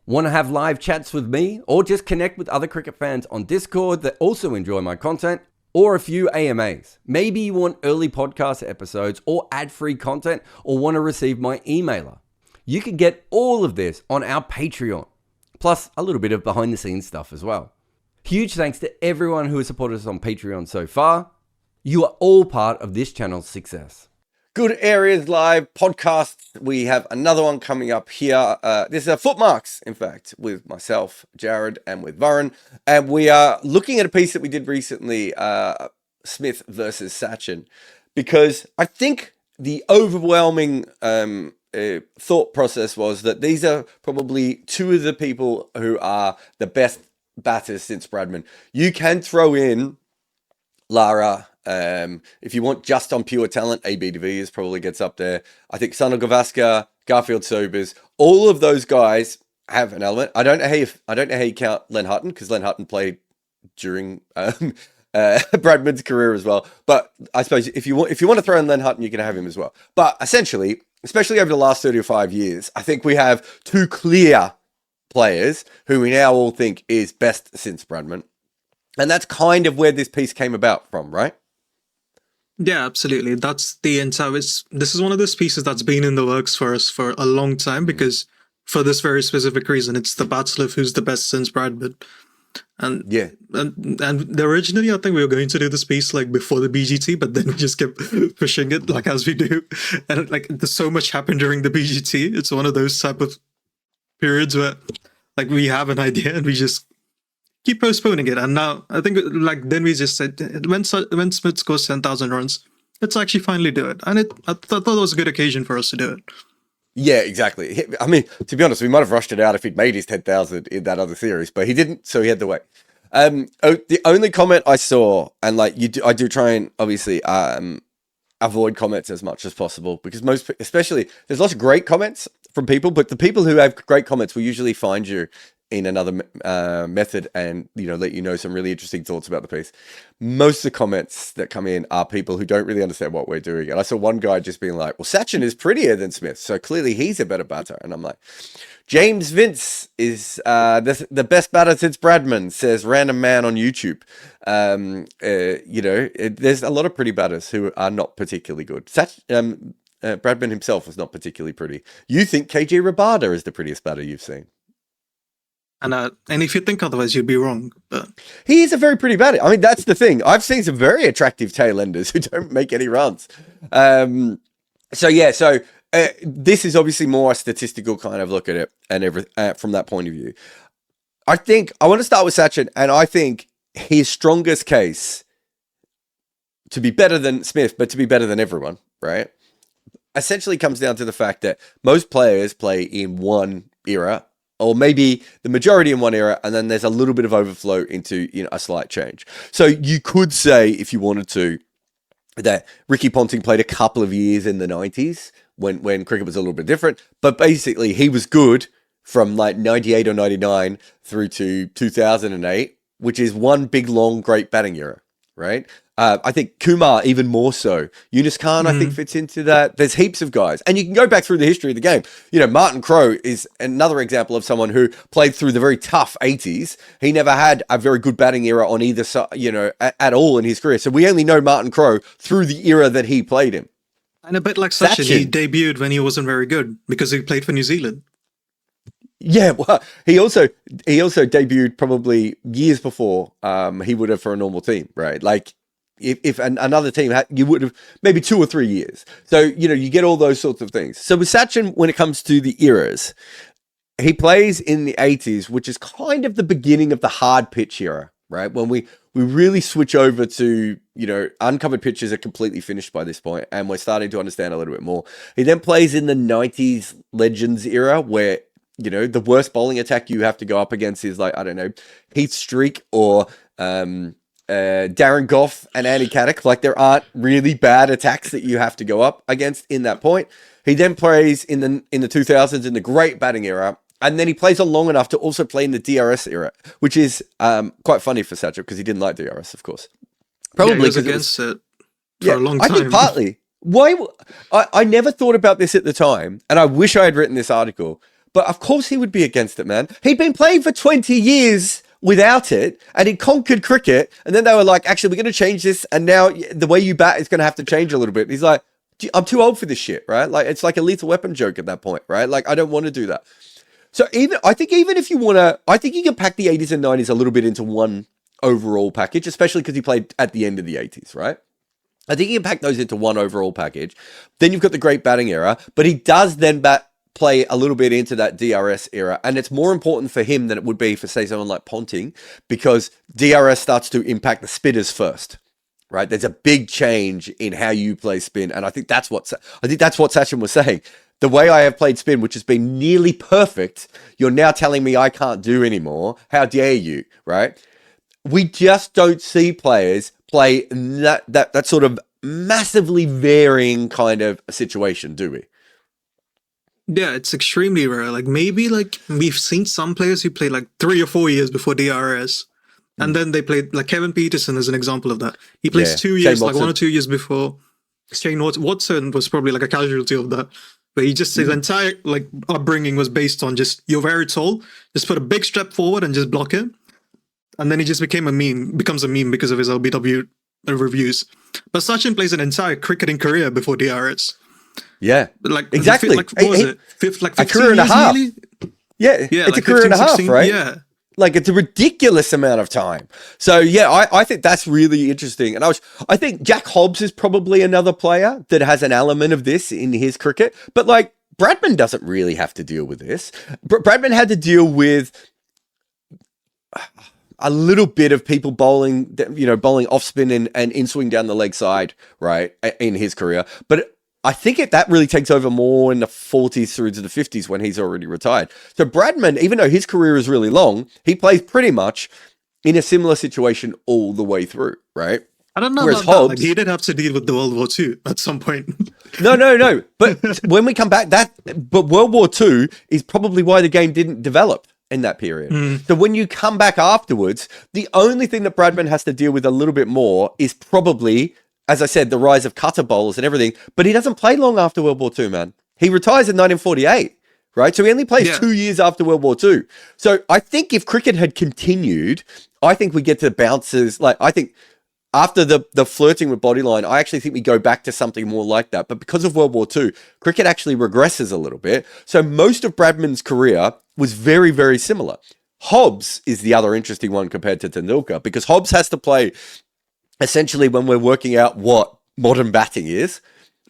Want to have live chats with me or just connect with other cricket fans on Discord that also enjoy my content? Or a few AMAs. Maybe you want early podcast episodes or ad-free content or want to receive my emailer. You can get all of this on our Patreon, plus a little bit of behind the scenes stuff as well. Huge thanks to everyone who has supported us on Patreon so far. You are all part of this channel's success. Good Areas Live podcast. We have another one coming up here. This is a Footmarks, in fact, with myself, Jarrod, and with Varun. And we are looking at a piece that we did recently, Smith versus Sachin, because I think the overwhelming thought process was that these are probably two of the people who are the best batters since Bradman. You can throw in Lara. If you want just on pure talent, AB de Villiers probably gets up there. I think Sunil Gavaskar, Garfield Sobers, all of those guys have an element. I don't know how you count Len Hutton, because Len Hutton played during Bradman's career as well. But I suppose if you want to throw in Len Hutton, you can have him as well. But essentially, especially over the last 35 years, I think we have two clear players who we now all think is best since Bradman. And that's kind of where this piece came about from, right? Yeah, absolutely. That's the entire. This is one of those pieces that's been in the works for us for a long time, because for this very specific reason, it's the battle of who's the best since Bradman. And yeah, and originally I think we were going to do this piece like before the BGT, but then we just kept pushing it like as we do, and like there's so much happened during the BGT. It's one of those type of periods where like we have an idea and we just keep postponing it. And now I think like then we just said when Smith scores 10,000 runs, let's actually finally do it. And I thought it was a good occasion for us to do it. Yeah, exactly. I mean, to be honest, we might have rushed it out if he'd made his 10,000 in that other series, but he didn't, so he had to wait. The only comment I saw, and like I do try and obviously avoid comments as much as possible, because especially there's lots of great comments from people, but the people who have great comments will usually find you in another method and, let you know some really interesting thoughts about the piece. Most of the comments that come in are people who don't really understand what we're doing. And I saw one guy just being like, well, Sachin is prettier than Smith, so clearly he's a better batter. And I'm like, James Vince is the best batter since Bradman, says random man on YouTube. There's a lot of pretty batters who are not particularly good. Bradman himself was not particularly pretty. You think KJ Rabada is the prettiest batter you've seen? And if you think otherwise, you'd be wrong. But he is a very pretty batter. I mean, that's the thing. I've seen some very attractive tail enders who don't make any runs. So this is obviously more a statistical kind of look at it and from that point of view. I want to start with Sachin, and I think his strongest case to be better than Smith, but to be better than everyone, right, essentially comes down to the fact that most players play in one era, or maybe the majority in one era, and then there's a little bit of overflow into a slight change. So you could say, if you wanted to, that Ricky Ponting played a couple of years in the 90s when cricket was a little bit different, but basically he was good from like 98 or 99 through to 2008, which is one big, long, great batting era, right? I think Kumar even more so. Yunus Khan, I think, fits into that. There's heaps of guys. And you can go back through the history of the game. Martin Crowe is another example of someone who played through the very tough 80s. He never had a very good batting era on either side, at all in his career. So we only know Martin Crowe through the era that he played in. And a bit like Sachin, he debuted when he wasn't very good because he played for New Zealand. Yeah, well, he also debuted probably years before he would have for a normal team, right? Like, if another team had, you would have maybe 2 or 3 years. So, you get all those sorts of things. So with Sachin, when it comes to the eras, he plays in the 80s, which is kind of the beginning of the hard pitch era, right? When we really switch over to, uncovered pitches are completely finished by this point, and we're starting to understand a little bit more. He then plays in the 90s Legends era, where, the worst bowling attack you have to go up against is like, I don't know, Heath Streak or Darren Goff and Andy Caddick. Like, there aren't really bad attacks that you have to go up against in that point. He then plays in the 2000s in the great batting era, and then he plays on long enough to also play in the DRS era, which is quite funny for Sachin because he didn't like DRS, of course. Probably he was against it for a long time. I think partly. Why? I never thought about this at the time, and I wish I had written this article. But of course he would be against it, man. He'd been playing for 20 years without it, and he conquered cricket, and then they were like, actually, we're going to change this, and now the way you bat is going to have to change a little bit. And he's like, I'm too old for this shit, right? Like, it's like a Lethal Weapon joke at that point, right? Like, I don't want to do that. So I think even if you want to, I think you can pack the 80s and 90s a little bit into one overall package, especially because he played at the end of the 80s, right? I think you can pack those into one overall package. Then you've got the great batting era, but he does then play a little bit into that DRS era, and it's more important for him than it would be for, say, someone like Ponting, because DRS starts to impact the spinners first, right? There's a big change in how you play spin, and I think that's what Sachin was saying. The way I have played spin, which has been nearly perfect, you're now telling me I can't do anymore. How dare you, right? We just don't see players play that sort of massively varying kind of a situation, do we? Yeah, it's extremely rare. Like maybe like we've seen some players who play like 3 or 4 years before DRS. And then they played, like Kevin Peterson is an example of that. He plays 2 years, like 1 or 2 years before. Shane Watson was probably like a casualty of that. But he just, his entire like upbringing was based on just, you're very tall, just put a big step forward and just block it. And then he just becomes a meme because of his LBW reviews. But Sachin plays an entire cricketing career before DRS. Yeah, like exactly. Like what was it? Like 15 a career and a half. Nearly? Yeah, it's like a career 15, and a half, 16, right? Yeah. Like, it's a ridiculous amount of time. So yeah, I think that's really interesting. And I think Jack Hobbs is probably another player that has an element of this in his cricket. But like, Bradman doesn't really have to deal with this. Bradman had to deal with a little bit of people bowling off spin and in swing down the leg side, right, in his career. But I think that really takes over more in the 40s through to the 50s when he's already retired. So Bradman, even though his career is really long, he plays pretty much in a similar situation all the way through, right? I don't know Whereas about Hobbs, that. Like, he did have to deal with the World War II at some point. No. But when we come back, but World War II is probably why the game didn't develop in that period. So when you come back afterwards, the only thing that Bradman has to deal with a little bit more is probably, as I said, the rise of cutter bowlers and everything, but he doesn't play long after World War II, man. He retires in 1948, right? So he only plays 2 years after World War II. So I think if cricket had continued, I think we get to bounces. Like, I think after the flirting with bodyline, I actually think we go back to something more like that. But because of World War II, cricket actually regresses a little bit. So most of Bradman's career was very, very similar. Hobbs is the other interesting one compared to Tendulkar, because Hobbs has to play essentially when we're working out what modern batting is.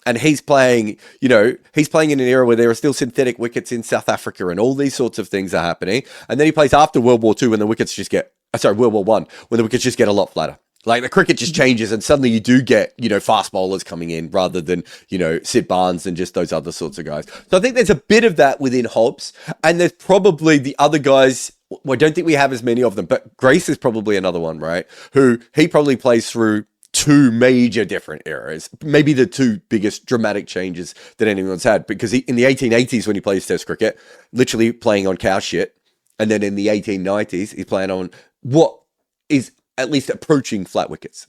And he's playing in an era where there are still synthetic wickets in South Africa and all these sorts of things are happening. And then he plays after World War II when the wickets just get, World War I, when the wickets just get a lot flatter. Like, the cricket just changes and suddenly you do get, fast bowlers coming in rather than, Sid Barnes and just those other sorts of guys. So I think there's a bit of that within Hobbs. And there's probably the other guys, well, I don't think we have as many of them, but Grace is probably another one, right? Who he probably plays through two major different eras, maybe the two biggest dramatic changes that anyone's had, because in the 1880s when he plays Test cricket, literally playing on cow shit, and then in the 1890s he's playing on what is at least approaching flat wickets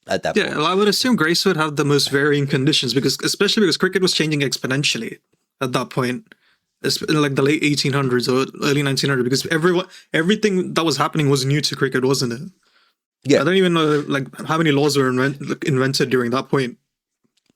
at that point. Yeah, well, I would assume Grace would have the most varying conditions, especially because cricket was changing exponentially at that point. In like the late 1800s or early 1900s, because everything that was happening was new to cricket, wasn't it? Yeah, I don't even know like how many laws were invented during that point.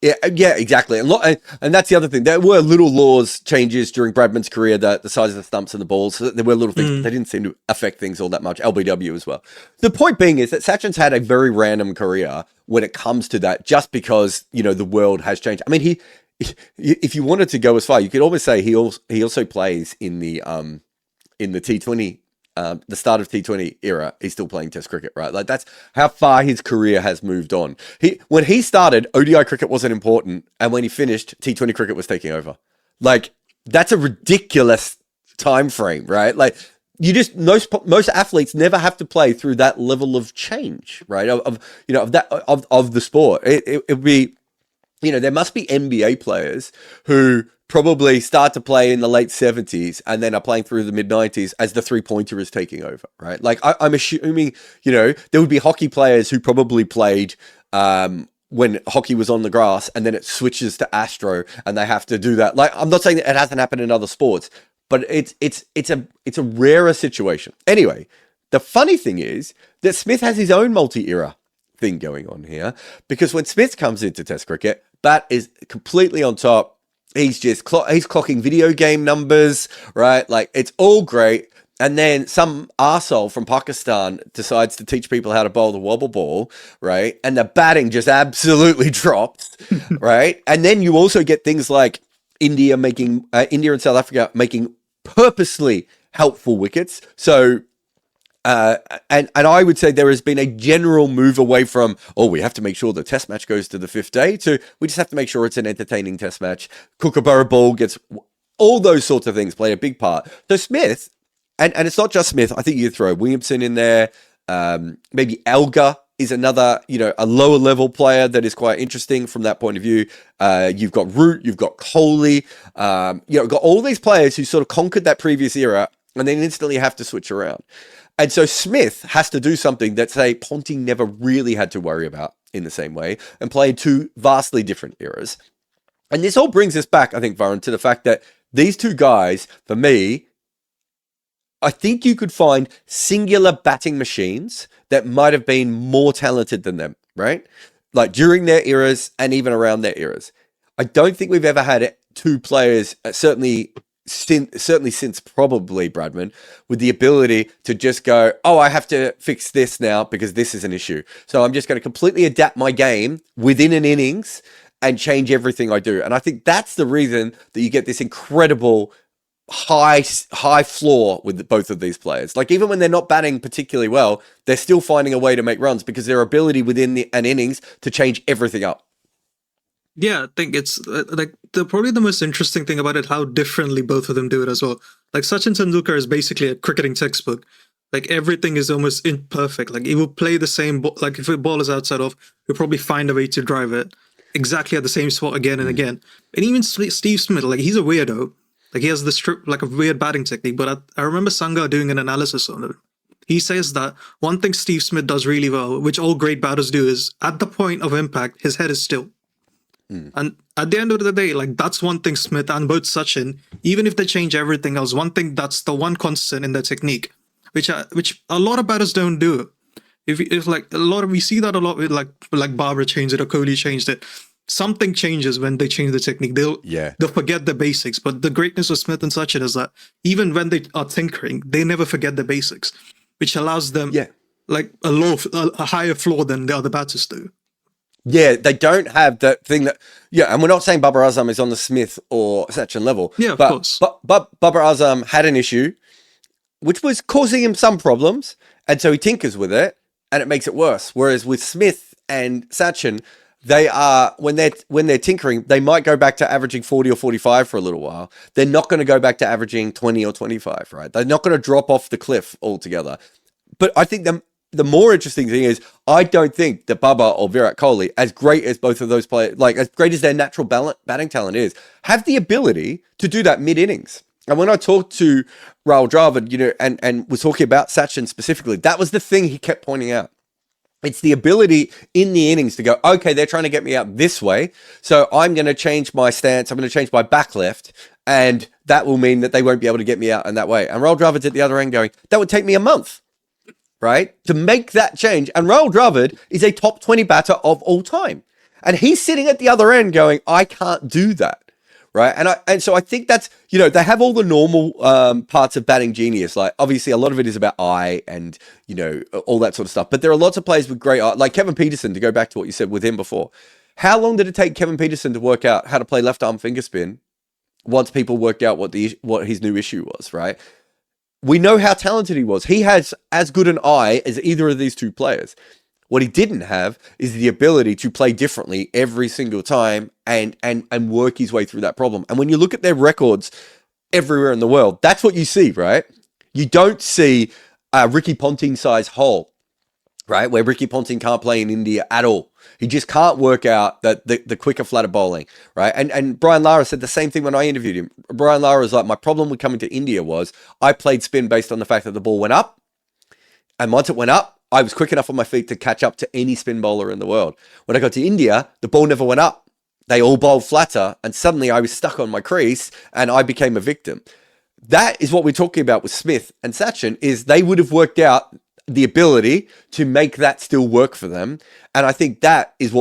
Yeah, exactly. And that's the other thing. There were little laws changes during Bradman's career, that the size of the stumps and the balls. So there were little things, but they didn't seem to affect things all that much. LBW as well. The point being is that Sachin's had a very random career when it comes to that, just because the world has changed. I mean, if you wanted to go as far, you could almost say he also plays in the T20. The start of T20 era, he's still playing Test cricket, right? Like, that's how far his career has moved on. When he started, ODI cricket wasn't important, and when he finished, T20 cricket was taking over. Like, that's a ridiculous time frame, right? Like, most athletes never have to play through that level of change, right? Of the sport. It would be, there must be NBA players who probably start to play in the late 70s and then are playing through the mid 90s as the three-pointer is taking over, right? Like, I'm assuming, there would be hockey players who probably played when hockey was on the grass and then it switches to Astro and they have to do that. Like, I'm not saying that it hasn't happened in other sports, but it's a rarer situation. Anyway, the funny thing is that Smith has his own multi-era thing going on here, because when Smith comes into Test cricket, bat is completely on top. He's just he's clocking video game numbers, right? Like, it's all great. And then some arsehole from Pakistan decides to teach people how to bowl the wobble ball, right? And the batting just absolutely drops, right? And then you also get things like India and South Africa making purposely helpful wickets. So, and I would say there has been a general move away from, we have to make sure the test match goes to the 5th day, to we just have to make sure it's an entertaining test match. Kookaburra ball gets, all those sorts of things play a big part. So Smith, and it's not just Smith, I think you throw Williamson in there, maybe Elgar is another, a lower level player that is quite interesting from that point of view. You've got Root, you've got Kohli, you've got all these players who sort of conquered that previous era and then instantly have to switch around. And so Smith has to do something that, say, Ponting never really had to worry about in the same way, and play in two vastly different eras. And this all brings us back, I think, Varun, to the fact that these two guys, for me, I think you could find singular batting machines that might have been more talented than them, right? Like during their eras and even around their eras. I don't think we've ever had two players, certainly since probably Bradman, with the ability to just go, I have to fix this now because this is an issue. So I'm just going to completely adapt my game within an innings and change everything I do. And I think that's the reason that you get this incredible high floor with both of these players. Like, even when they're not batting particularly well, they're still finding a way to make runs because their ability within an innings to change everything up. Yeah, I think it's probably the most interesting thing about it, how differently both of them do it as well. Like, Sachin Tendulkar is basically a cricketing textbook. Like, everything is almost imperfect. Like, he will play the same ball. Like, if a ball is outside off, he'll probably find a way to drive it exactly at the same spot again and again. And even Steve Smith, like, he's a weirdo. Like, he has like a weird batting technique. But I remember Sangha doing an analysis on it. He says that one thing Steve Smith does really well, which all great batters do, is at the point of impact, his head is still. And at the end of the day, like, that's one thing Smith and both Sachin, even if they change everything else, one thing that's the one constant in their technique, which a lot of batters don't do. If like we see that a lot with like Barbara changed it or Kohli changed it. Something changes when they change the technique. They'll forget the basics. But the greatness of Smith and Sachin is that even when they are tinkering, they never forget the basics, which allows them like a higher floor than the other batters do. Yeah, they don't have that thing that, and we're not saying Babar Azam is on the Smith or Sachin level. Yeah, of course. But Babar Azam had an issue, which was causing him some problems, and so he tinkers with it, and it makes it worse. Whereas with Smith and Sachin, they are, when they're tinkering, they might go back to averaging 40 or 45 for a little while. They're not going to go back to averaging 20 or 25, right? They're not going to drop off the cliff altogether. But I think the more interesting thing is, I don't think that Baba or Virat Kohli, as great as both of those players, like as great as their natural batting talent is, have the ability to do that mid-innings. And when I talked to Rahul Dravid, and was talking about Sachin specifically, that was the thing he kept pointing out. It's the ability in the innings to go, okay, they're trying to get me out this way, so I'm going to change my stance, I'm going to change my back left, and that will mean that they won't be able to get me out in that way. And Rahul Dravid's at the other end going, that would take me a month, right, to make that change. And Rahul Dravid is a top 20 batter of all time. And he's sitting at the other end going, I can't do that. Right. And so I think that's, they have all the normal parts of batting genius. Like, obviously, a lot of it is about eye and, all that sort of stuff. But there are lots of players with great eye, like Kevin Peterson, to go back to what you said with him before. How long did it take Kevin Peterson to work out how to play left arm finger spin once people worked out what his new issue was, right? We know how talented he was. He has as good an eye as either of these two players. What he didn't have is the ability to play differently every single time and work his way through that problem. And when you look at their records everywhere in the world, that's what you see, right? You don't see a Ricky Ponting size hole, right? Where Ricky Ponting can't play in India at all. He just can't work out the quicker, flatter bowling, right? And Brian Lara said the same thing when I interviewed him. Brian Lara was like, my problem with coming to India was I played spin based on the fact that the ball went up. And once it went up, I was quick enough on my feet to catch up to any spin bowler in the world. When I got to India, the ball never went up. They all bowled flatter, and suddenly I was stuck on my crease, and I became a victim. that is what we're talking about with Smith and Sachin, is they would have worked out the ability to make that still work for them. And I think that is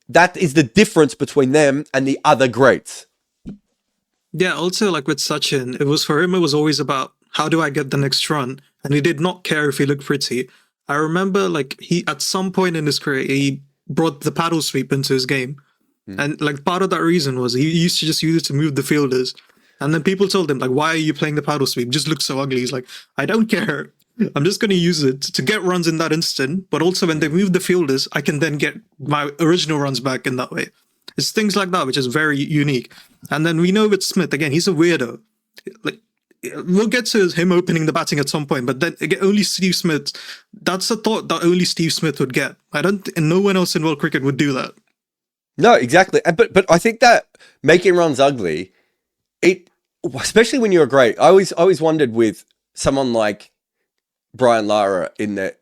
that is the difference between them and the other greats. Yeah, also like with Sachin, it was always about how do I get the next run? And he did not care if he looked pretty. I remember like he at some point in his career he brought the paddle sweep into his game. And like part of that reason was he used to just use it to move the fielders. And then people told him, like, why are you playing the paddle sweep? It just looks so ugly. He's like, I don't care. I'm just going to use it to get runs in that instant. But also when they move the fielders, I can then get my original runs back in that way. It's things like that, which is very unique. And then we know with Smith, again, he's a weirdo. Like, we'll get to him opening the batting at some point, but then again, only Steve Smith, that's a thought that only Steve Smith would get. And no one else in world cricket would do that. No, exactly. But I think that making runs ugly, especially when you're great. I always wondered with someone like Brian Lara in that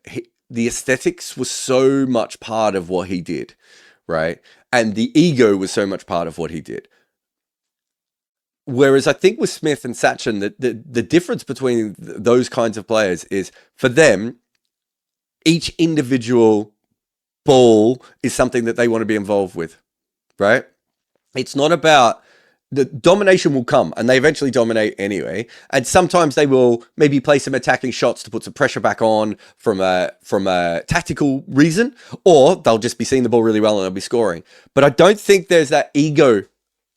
the aesthetics was so much part of what he did, right? And the ego was so much part of what he did. Whereas I think with Smith and Sachin, the difference between those kinds of players is for them, each individual ball is something that they want to be involved with, right? It's not about the domination will come, and they eventually dominate anyway. And sometimes they will maybe play some attacking shots to put some pressure back on from a tactical reason, or they'll just be seeing the ball really well and they'll be scoring. But I don't think there's that ego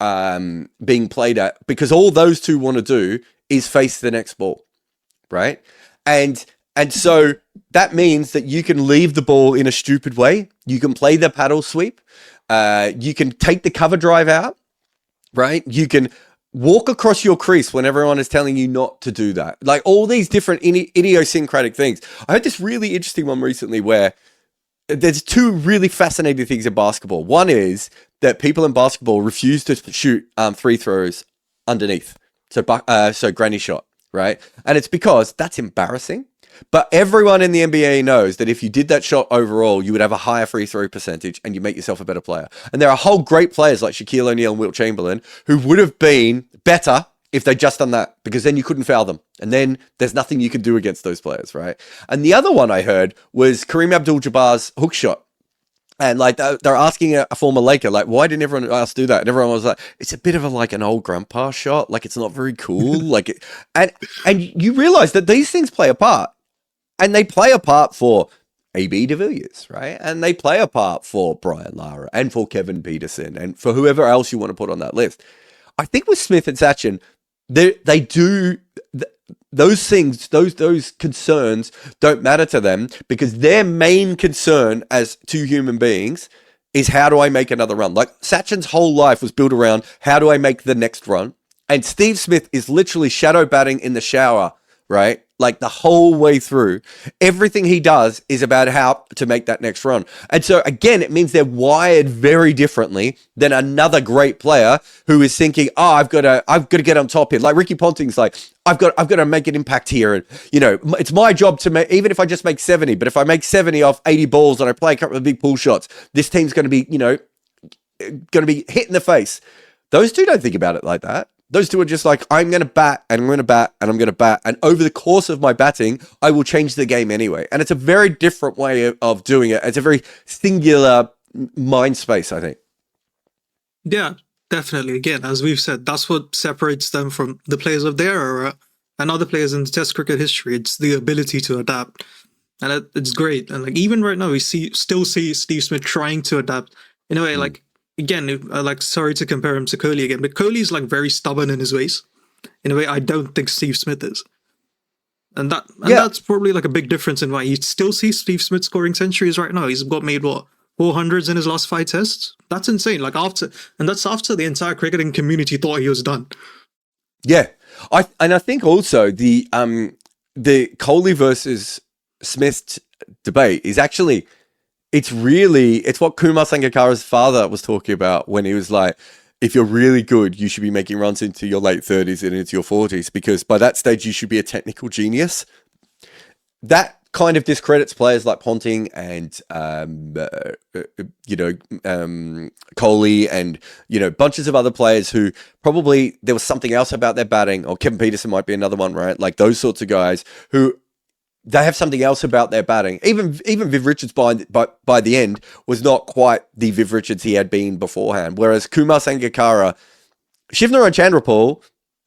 being played at, because all those two want to do is face the next ball, right? And so that means that you can leave the ball in a stupid way. You can play the paddle sweep. You can take the cover drive out, right? You can walk across your crease when everyone is telling you not to do that. Like all these different idiosyncratic things. I heard this really interesting one recently where there's two really fascinating things in basketball. One is that people in basketball refuse to shoot free throws underneath. So granny shot, right? And it's because that's embarrassing. But everyone in the NBA knows that if you did that shot overall, you would have a higher free throw percentage and you make yourself a better player. And there are whole great players like Shaquille O'Neal and Wilt Chamberlain who would have been better if they'd just done that, because then you couldn't foul them. And then there's nothing you can do against those players, right? And the other one I heard was Kareem Abdul-Jabbar's hook shot. And like they're asking a former Laker, like, why didn't everyone else do that? And everyone was like, it's a bit of like an old grandpa shot. Like it's not very cool. And you realize that these things play a part. And they play a part for AB de Villiers, right? And they play a part for Brian Lara and for Kevin Peterson and for whoever else you want to put on that list. I think with Smith and Sachin, they do those things, those concerns don't matter to them, because their main concern as two human beings is, how do I make another run? Like Sachin's whole life was built around, how do I make the next run? And Steve Smith is literally shadow batting in the shower, right? Like the whole way through. Everything he does is about how to make that next run. And so again, it means they're wired very differently than another great player who is thinking, oh, I've got to get on top here. Like Ricky Ponting's like, I've got to make an impact here. And you know, it's my job to make, even if I just make 70, but if I make 70 off 80 balls and I play a couple of big pull shots, this team's going to be, you know, going to be hit in the face. Those two don't think about it like that. Those two are just like, I'm going to bat and I'm going to bat and I'm going to bat. And over the course of my batting, I will change the game anyway. And it's a very different way of doing it. It's a very singular mind space, I think. Yeah, definitely. Again, as we've said, that's what separates them from the players of their era and other players in Test cricket history. It's the ability to adapt. And it's great. And like even right now, we still see Steve Smith trying to adapt in a way like, again, like, sorry to compare him to Kohli again, but Kohli's like very stubborn in his ways, in a way I don't think Steve Smith is, and that's probably like a big difference in why you still see Steve Smith scoring centuries right now. He's made 400s in his last 5 tests. That's insane. Like after the entire cricketing community thought he was done. Yeah, I think also the Kohli versus Smith debate is actually. It's what Kumar Sangakkara's father was talking about when he was like, if you're really good, you should be making runs into your late 30s and into your 40s, because by that stage you should be a technical genius. That kind of discredits players like Ponting and Coley and bunches of other players who probably there was something else about their batting, or Kevin Peterson might be another one, right? Like those sorts of guys who they have something else about their batting. Even Viv Richards by the end was not quite the Viv Richards he had been beforehand. Whereas Kumar Sangakkara, Shivnarine Chandrapal,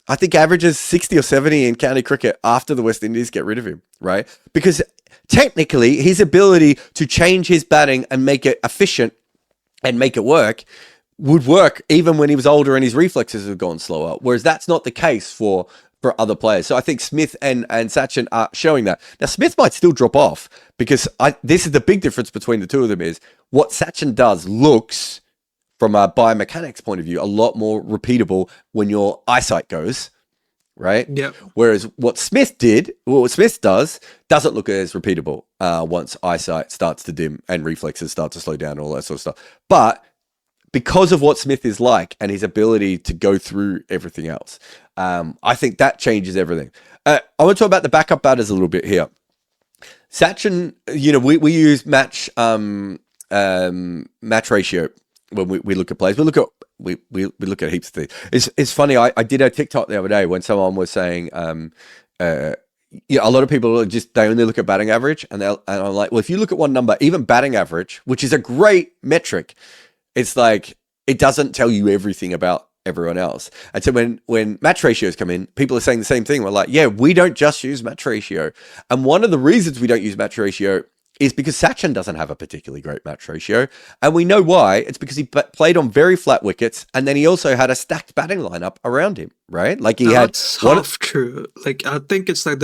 I think averages 60 or 70 in county cricket after the West Indies get rid of him, right? Because technically his ability to change his batting and make it efficient and make it work would work even when he was older and his reflexes have gone slower. Whereas that's not the case for other players. So I think Smith and Sachin are showing that. Now, Smith might still drop off because this is the big difference between the two of them is what Sachin does looks, from a biomechanics point of view, a lot more repeatable when your eyesight goes, right? Yeah. Whereas what Smith does doesn't look as repeatable once eyesight starts to dim and reflexes start to slow down and all that sort of stuff. But because of what Smith is like and his ability to go through everything else, I think that changes everything. I want to talk about the backup batters a little bit here. Sachin, we use match ratio when we look at players. We look at heaps of things. It's funny. I did a TikTok the other day when someone was saying, a lot of people they only look at batting average, and I'm like, well, if you look at one number, even batting average, which is a great metric, it's like it doesn't tell you everything about everyone else. And so when match ratios come in, people are saying the same thing. We're like, yeah, we don't just use match ratio. And one of the reasons we don't use match ratio is because Sachin doesn't have a particularly great match ratio. And we know why. It's because he played on very flat wickets, and then he also had a stacked batting lineup around him, right? Like that's half true. Like, I think it's like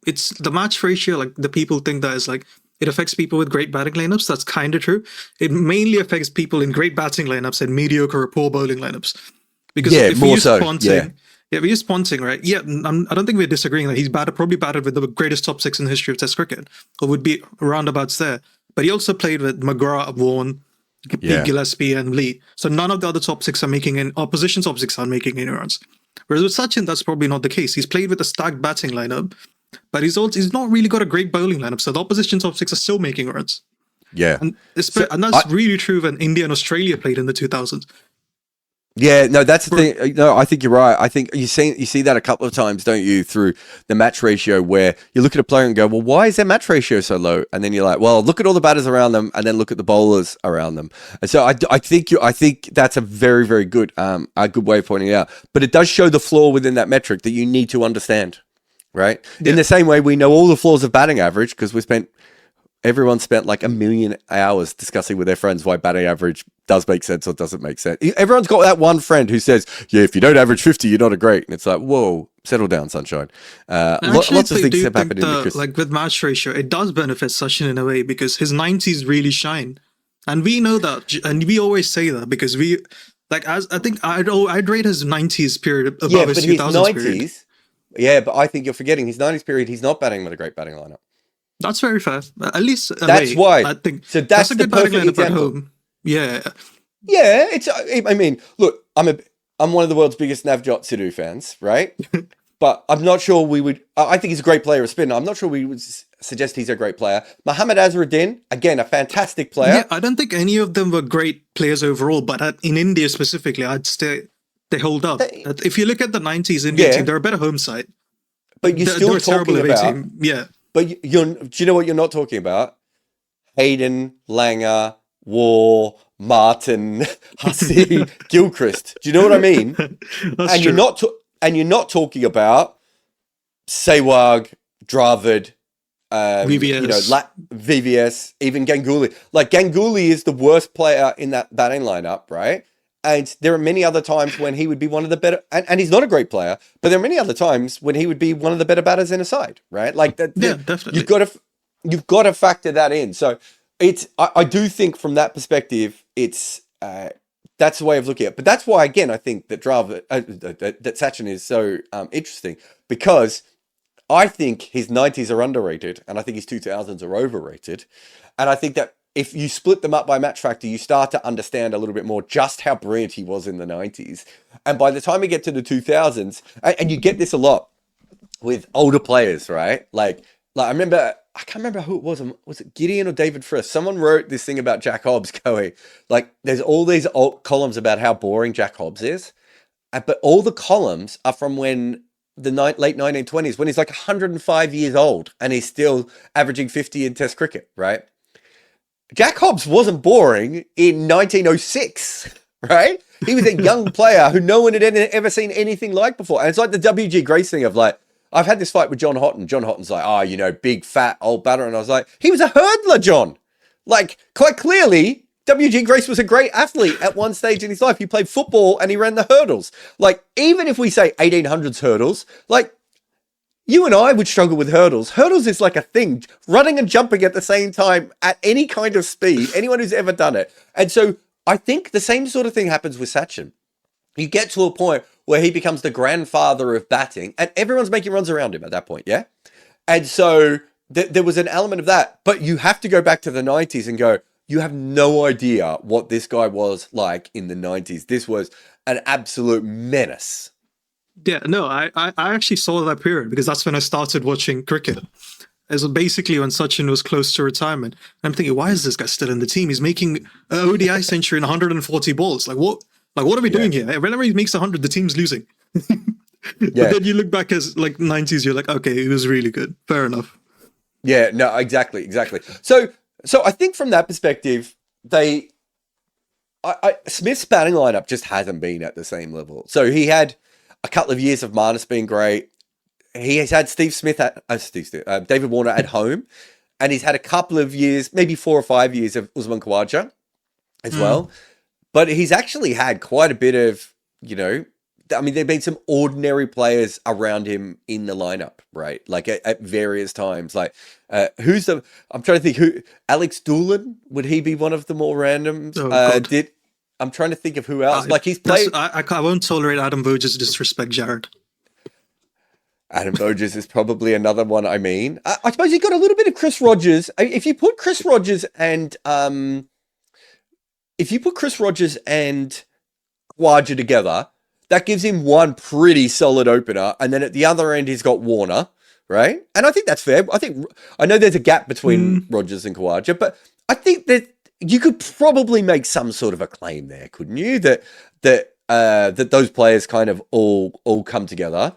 it's the match ratio, like the people think that is like, it affects people with great batting lineups. That's kind of true. It mainly affects people in great batting lineups and mediocre or poor bowling lineups. Because if we use Ponting, we use Ponting, right? Yeah, I don't think we're disagreeing that he's probably batted with the greatest top six in the history of Test cricket, or would be roundabouts there. But he also played with McGrath, Vaughan, Gillespie, and Lee. So none of the other top six are opposition top six aren't making any runs. Whereas with Sachin, that's probably not the case. He's played with a stacked batting lineup, but he's not really got a great bowling lineup. So the opposition top six are still making runs. Yeah, and that's really true when India and Australia played in the 2000s. Yeah, no, that's the thing. No, I think you're right. I think you see that a couple of times, don't you, through the match ratio, where you look at a player and go, well, why is their match ratio so low? And then you're like, well, look at all the batters around them, and then look at the bowlers around them. And so I think that's a very, very good a good way of pointing it out. But it does show the flaw within that metric that you need to understand, right? Yeah. In the same way, we know all the flaws of batting average because everyone spent like 1 million hours discussing with their friends why batting average does make sense or doesn't make sense. Everyone's got that one friend who says, yeah, if you don't average 50, you're not a great. And it's like, whoa, settle down, sunshine. Lots of things have happened in the cricket. Like with match ratio, it does benefit Sachin in a way because his 90s really shine. And we know that. And we always say that because I think I'd rate his 90s period above his 2000s period. Yeah, but I think you're forgetting his 90s period. He's not batting with a great batting lineup. That's very fair. At least that's why. I think so. That's a the good batting perfect lineup example. at home. Yeah. Yeah, I mean, look, I'm one of the world's biggest Navjot Sidhu fans, right? But I'm not sure we would. I think he's a great player, a spinner. I'm not sure we would suggest he's a great player. Mohammad Azharuddin, again, a fantastic player. Yeah, I don't think any of them were great players overall, but in India specifically, I'd say they hold up. If you look at the 90s Indian team, they're a better home side. But you're still talking about. Yeah. But do you know what you're not talking about? Hayden, Langer, War, Martin, Hussey, Gilchrist. Do you know what I mean? That's true. You're not talking about Sehwag, Dravid, VVS. VVS, even Ganguly. Like Ganguly is the worst player in that batting lineup, right? And there are many other times when he would be one of the better, and he's not a great player, but there are many other times when he would be one of the better batters in a side, right? Like that. Yeah, definitely. You've got to factor that in. So I do think from that perspective, that's the way of looking at it. But that's why, again, I think that that Sachin is so interesting because I think his 90s are underrated and I think his 2000s are overrated. And I think that if you split them up by match factor, you start to understand a little bit more just how brilliant he was in the 90s. And by the time we get to the 2000s, and you get this a lot with older players, right? Like I remember I can't remember who it was. Was it Gideon or David Frist? Someone wrote this thing about Jack Hobbs going, like, there's all these old columns about how boring Jack Hobbs is. But all the columns are from when late 1920s, when he's like 105 years old and he's still averaging 50 in Test cricket, right? Jack Hobbs wasn't boring in 1906, right? He was a young player who no one had ever seen anything like before. And it's like the W.G. Grace thing of like, I've had this fight with John Houghton. John Houghton's like, oh, you know, big, fat, old batter. And I was like, he was a hurdler, John. Like, quite clearly, W.G. Grace was a great athlete at one stage in his life. He played football and he ran the hurdles. Like, even if we say 1800s hurdles, like, you and I would struggle with hurdles. Hurdles is like a thing. Running and jumping at the same time at any kind of speed. Anyone who's ever done it. And so I think the same sort of thing happens with Sachin. You get to a point where he becomes the grandfather of batting and everyone's making runs around him at that point, yeah? And so there was an element of that. But you have to go back to the 90s and go, you have no idea what this guy was like in the 90s. This was an absolute menace. Yeah, no, I actually saw that period because that's when I started watching cricket. As basically when Sachin was close to retirement. And I'm thinking, why is this guy still in the team? He's making an ODI century in 140 balls. Like what are we doing here? Whenever he makes 100, the team's losing. But then you look back as like 90s, you're like, okay, he was really good. Fair enough. Yeah, no, exactly. So I think from that perspective, Smith's batting lineup just hasn't been at the same level. So he had a couple of years of Marnus being great. He has had David Warner at home, and he's had a couple of years, maybe 4 or 5 years of Usman Khawaja as well. But he's actually had quite a bit of, you know, I mean, there've been some ordinary players around him in the lineup, right? Like at various times. Like, I'm trying to think who, Alex Doolan, would he be one of the more randoms? I'm trying to think of who else. Like he's played. I won't tolerate Adam Voges disrespect Jarrod. Adam Voges is probably another one. I mean, I suppose you got a little bit of Chris Rogers. If you put Chris Rogers and Khawaja together, that gives him one pretty solid opener. And then at the other end, he's got Warner, right? And I think that's fair. I know there's a gap between Rogers and Khawaja, but I think that you could probably make some sort of a claim there, couldn't you? That those players kind of all come together.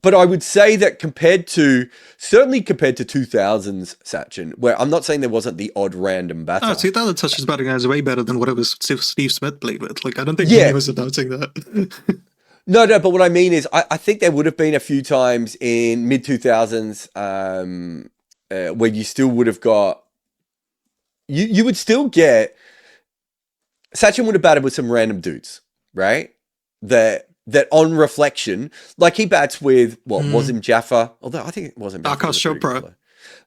But I would say that compared to 2000s Sachin, where I'm not saying there wasn't the odd random batter. Oh, 2000 Sachin's batting is way better than whatever Steve Smith played with. Like, I don't think he was announcing that. No, but what I mean is I think there would have been a few times in mid-2000s where you still would have got... You would still get... Sachin would have batted with some random dudes, right? That on reflection, like he bats with Wasim Jaffer, although I think it wasn't Akash Chopra.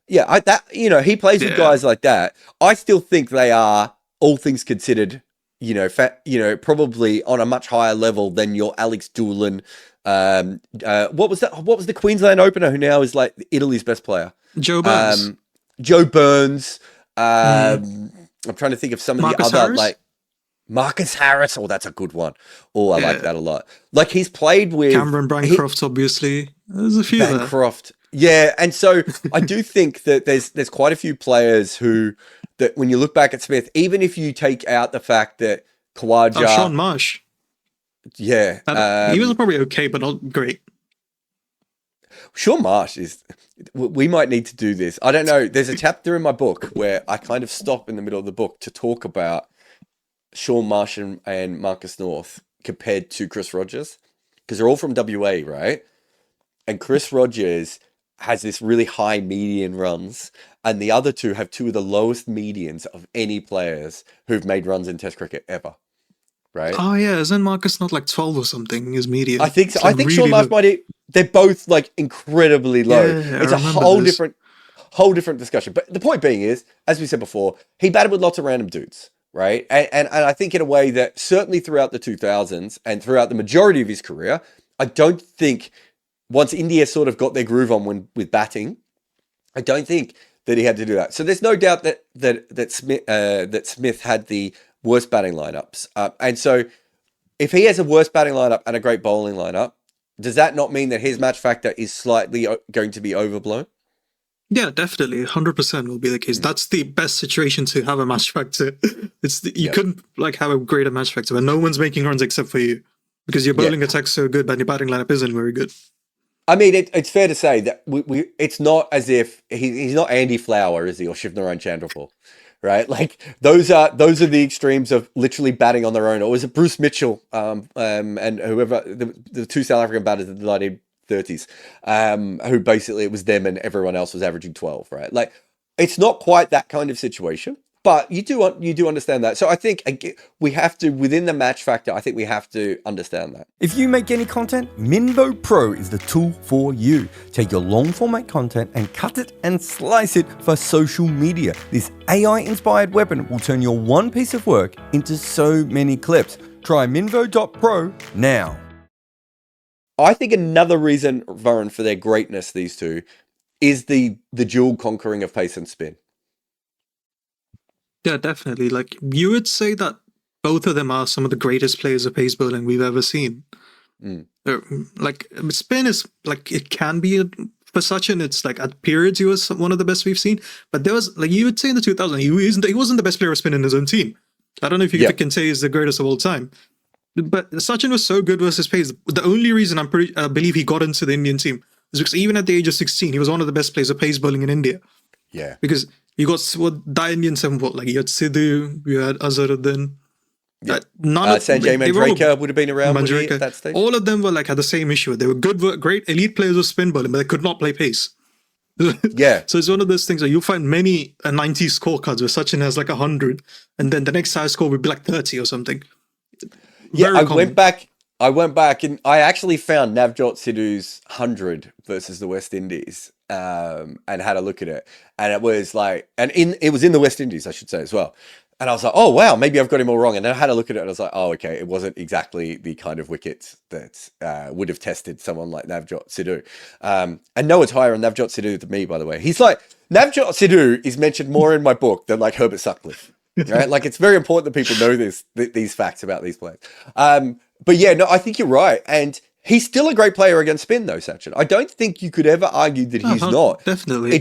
Yeah, he plays with guys like that. I still think they are, all things considered, probably on a much higher level than your Alex Doolan. What was the Queensland opener who now is like Italy's best player? Joe Burns. Joe Burns. I'm trying to think of some of Marcus the other Harris? like. Marcus Harris, that's a good one. I like that a lot. Like he's played with Cameron Bancroft, obviously. There's a few Bancroft. Yeah, and so I do think that there's quite a few players that when you look back at Smith, even if you take out the fact that Khawaja... Sean Marsh. Yeah. He was probably okay, but not great. Sean Marsh is... We might need to do this. I don't know. There's a chapter in my book where I kind of stop in the middle of the book to talk about Sean Marsh and Marcus North compared to Chris Rogers, because they're all from WA, right? And Chris Rogers has this really high median runs, and the other two have two of the lowest medians of any players who've made runs in Test cricket ever, right? Oh yeah, isn't Marcus not like 12 or something? His median. I think so. I think really Sean Marsh they're both like incredibly low. Yeah, it's a whole different discussion. But the point being is, as we said before, he batted with lots of random dudes. Right. And I think in a way that certainly throughout the 2000s and throughout the majority of his career, I don't think once India sort of got their groove on with batting, I don't think that he had to do that. So there's no doubt that Smith had the worst batting lineups. And so if he has a worse batting lineup and a great bowling lineup, does that not mean that his match factor is slightly going to be overblown? Yeah, definitely, 100% will be the case. That's the best situation to have a match factor. You couldn't like have a greater match factor when no one's making runs except for you, because your bowling attack's so good, but your batting lineup isn't very good. I mean, it's fair to say that it's not as if he's not Andy Flower, is he, or Shivnarine Chandrapur, right? Like those are the extremes of literally batting on their own. Or was it Bruce Mitchell and whoever the two South African batters in the 1930s, who basically it was them and everyone else was averaging 12, right? Like it's not quite that kind of situation. But you do understand that. So I think we have to, within the match factor, I think we have to understand that. If you make any content, Minvo Pro is the tool for you. Take your long format content and cut it and slice it for social media. This AI-inspired weapon will turn your one piece of work into so many clips. Try Minvo.pro now. I think another reason, Varun, for their greatness, these two, is the dual conquering of pace and spin. Yeah, definitely. Like you would say that both of them are some of the greatest players of pace bowling we've ever seen. Like spin is like it can be for Sachin. It's like at periods he was one of the best we've seen. But there was like you would say in the 2000s he wasn't the best player of spin in his own team. I don't know if you can say he's the greatest of all time. But Sachin was so good versus pace. The only reason I believe he got into the Indian team is because even at the age of 16 he was one of the best players of pace bowling in India. Yeah, because you got the Indian seven, like you had Sidhu, you had Azharuddin. Sanjay Manjrekar would have been around at that stage. All of them were like had the same issue. They were great elite players of spin bowling, but they could not play pace. Yeah. So it's one of those things where you find many 90 scorecards where Sachin has like 100, and then the next highest score would be like 30 or something. Yeah, I went back and I actually found Navjot Sidhu's 100 versus the West Indies. And had a look at it, and it was like, it was in the West Indies, I should say as well. And I was like, oh wow, maybe I've got him all wrong. And then I had a look at it, and I was like, oh okay, it wasn't exactly the kind of wickets that would have tested someone like Navjot Sidhu. And no one's higher on Navjot Sidhu than me, by the way. He's like Navjot Sidhu is mentioned more in my book than like Herbert Sutcliffe. Right? Like it's very important that people know these facts about these players. But yeah, no, I think you're right, and he's still a great player against spin, though, Sachin. I don't think you could ever argue that he's not. Definitely.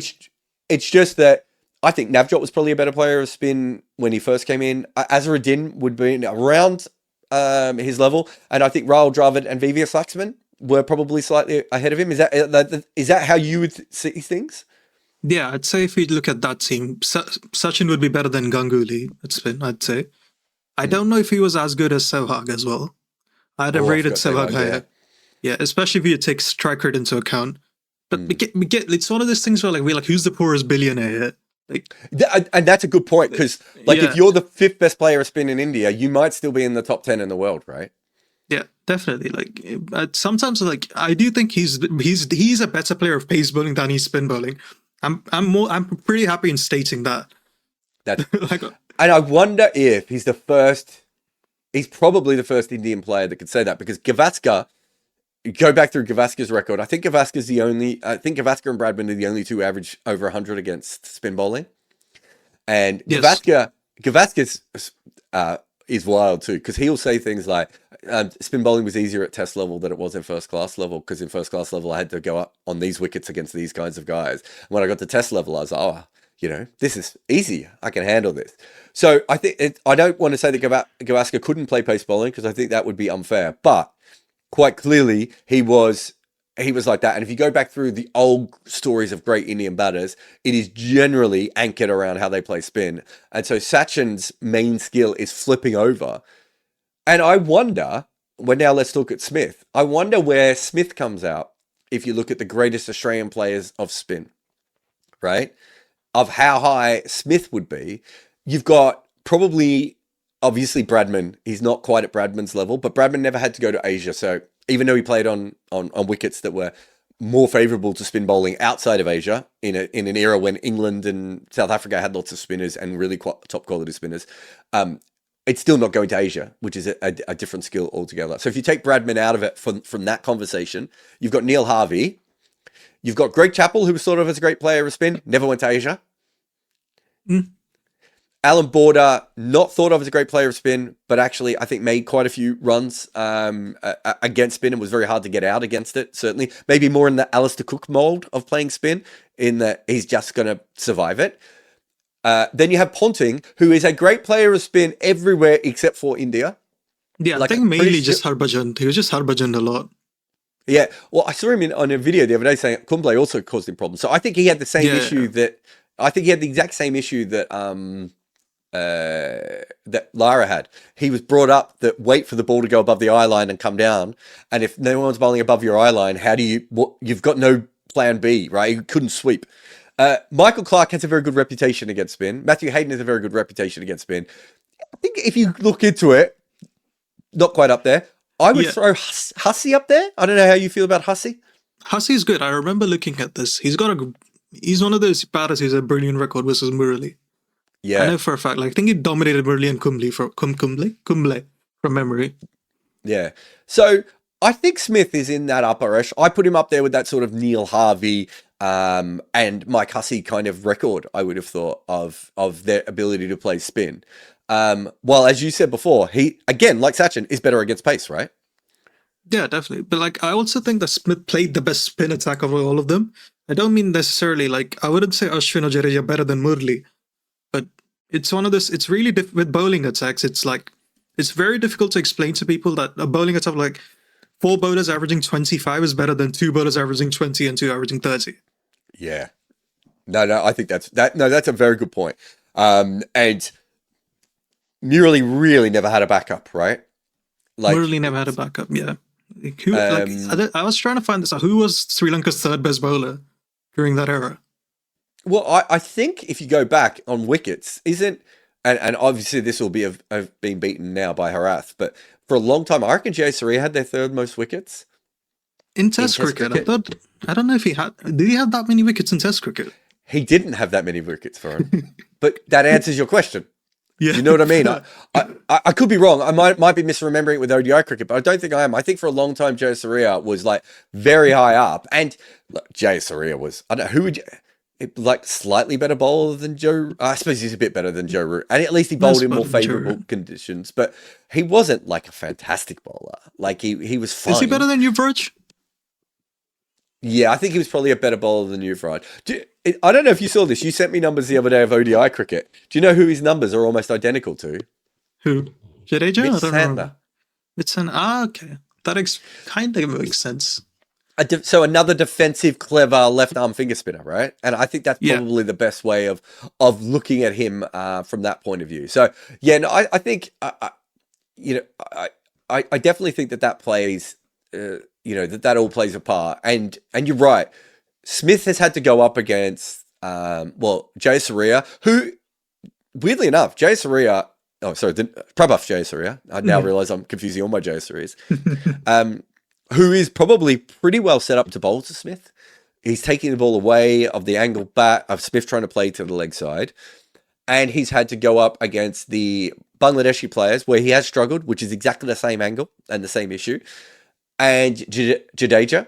It's just that I think Navjot was probably a better player of spin when he first came in. Azharuddin would be around his level, and I think Rahul Dravid and VVS Laxman were probably slightly ahead of him. Is that how you would see things? Yeah, I'd say if we look at that team, Sachin would be better than Ganguly at spin, I'd say. I don't know if he was as good as Sehwag as well. I'd have rated Sehwag higher. Yeah, especially if you take strike rate into account. But we get it's one of those things where we're like, who's the poorest billionaire here? Like, and that's a good point, because if you're the fifth best player of spin in India, you might still be in the top 10 in the world, right? Yeah, definitely. Like sometimes, like I do think he's a better player of pace bowling than he's spin bowling. I'm pretty happy in stating that. And I wonder if he's the first. He's probably the first Indian player that could say that, because Gavaskar. Go back through Gavaskar's record. I think Gavaskar and Bradman are the only two average over 100 against spin bowling. And yes. Gavaskar is wild too, because he'll say things like, spin bowling was easier at test level than it was in first class level, because in first class level I had to go up on these wickets against these kinds of guys. And when I got to test level, I was like, this is easy. I can handle this. So I think I don't want to say that Gavaskar couldn't play pace bowling, because I think that would be unfair. But quite clearly, he was like that. And if you go back through the old stories of great Indian batters, it is generally anchored around how they play spin. And so Sachin's main skill is flipping over. And I wonder, now let's look at Smith. I wonder where Smith comes out if you look at the greatest Australian players of spin, right? Of how high Smith would be. You've got probably... Obviously, Bradman, he's not quite at Bradman's level, but Bradman never had to go to Asia. So even though he played on wickets that were more favourable to spin bowling outside of Asia, in an era when England and South Africa had lots of spinners and really top quality spinners, it's still not going to Asia, which is a different skill altogether. So if you take Bradman out of it from that conversation, you've got Neil Harvey, you've got Greg Chappell, who was sort of as a great player of spin, never went to Asia. Alan Border, not thought of as a great player of spin, but actually I think made quite a few runs against spin and was very hard to get out against it, certainly. Maybe more in the Alistair Cook mold of playing spin, in that he's just going to survive it. Then you have Ponting, who is a great player of spin everywhere except for India. Yeah, Like, I think mainly just Harbhajan. He was just Harbhajan a lot. Yeah, well, I saw him on a video the other day saying Kumble also caused him problems. So I think he had the same issue that... I think he had the exact same issue that that Lara had. He was brought up that wait for the ball to go above the eye line and come down. And if no one's bowling above your eye line, how do you... you've got no plan B, right? You couldn't sweep. Michael Clark has a very good reputation against spin. Matthew Hayden has a very good reputation against spin. I think if you look into it, not quite up there. I would throw Hussey up there. I don't know how you feel about Hussey. Hussey's good. I remember looking at this. He's one of those batters who's a brilliant record versus Murali. Yeah. I know for a fact. Like, I think he dominated Murali and Kumble from memory. Yeah. So I think Smith is in that upper echelon. I put him up there with that sort of Neil Harvey and Mike Hussey kind of record, I would have thought, of their ability to play spin. Well, as you said before, he, again, like Sachin, is better against pace, right? Yeah, definitely. But like, I also think that Smith played the best spin attack of all of them. I don't mean necessarily like, I wouldn't say Ashwin or Jadeja better than Murli, but it's one of this, it's really, with bowling attacks, it's like, it's very difficult to explain to people that a bowling attack like 4 bowlers averaging 25 is better than 2 bowlers averaging 20 and 2 averaging 30. Yeah. No, I think that's a very good point. And Murali really never had a backup, right? Like, Murali never had a backup, yeah. I was trying to find this out. Who was Sri Lanka's third best bowler during that era? Well, I think if you go back on wickets, and obviously this will be of being beaten now by Harath, but for a long time, I reckon Jayasuriya had their third most wickets. In Test cricket. I don't know if he had... Did he have that many wickets in Test cricket? He didn't have that many wickets for him. But that answers your question. Yeah. You know what I mean? I could be wrong. I might be misremembering it with ODI cricket, but I don't think I am. I think for a long time, Jayasuriya was like very high up. And look, Jayasuriya was... I don't know, who would you... Like slightly better bowler than Joe. I suppose he's a bit better than Joe Root, and at least he bowled in more favourable conditions. But he wasn't like a fantastic bowler. Like he was fine. Is he better than Yuvraj? Yeah, I think he was probably a better bowler than Yuvraj. I don't know if you saw this. You sent me numbers the other day of ODI cricket. Do you know who his numbers are almost identical to? Who? Jadeja? Mitch Santner. It's okay. That kind of makes sense. So another defensive, clever left arm finger spinner, right? And I think that's probably the best way of looking at him from that point of view. So yeah, no, I think I definitely think that plays, that all plays a part. And you're right, Smith has had to go up against Jayasuriya, who weirdly enough, Prabhav Jayasuriya. I now realize I'm confusing all my Jayasuriyas. Who is probably pretty well set up to bowl to Smith. He's taking the ball away of the angle bat of Smith trying to play to the leg side. And he's had to go up against the Bangladeshi players where he has struggled, which is exactly the same angle and the same issue. And Jadeja.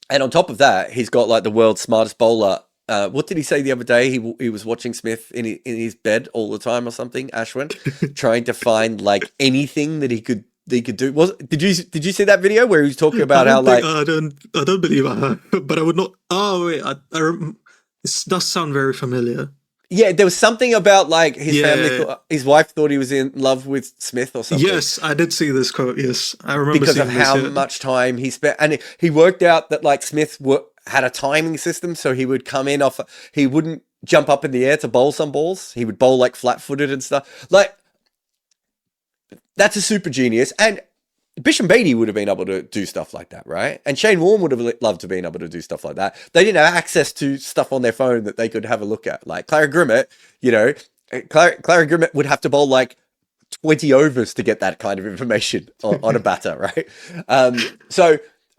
And on top of that, he's got like the world's smartest bowler. What did he say the other day? He was watching Smith in his bed all the time or something, Ashwin, trying to find like anything that he could do. Did you see that video where he was talking about how like I don't believe I have, but I would not. Oh wait, this does sound very familiar. Yeah, there was something about like his family, his wife thought he was in love with Smith or something. Yes, I did see this quote. Yes, I remember because of how much time he spent, and he worked out that like Smith had a timing system, so he would come in he wouldn't jump up in the air to bowl some balls. He would bowl like flat-footed and stuff. Like, that's a super genius. And Bisham Beatty would have been able to do stuff like that, right? And Shane Warne would have loved to have been able to do stuff like that. They didn't have access to stuff on their phone that they could have a look at. Like Clara Grimmett, Clara Grimmett would have to bowl like 20 overs to get that kind of information on a batter, right?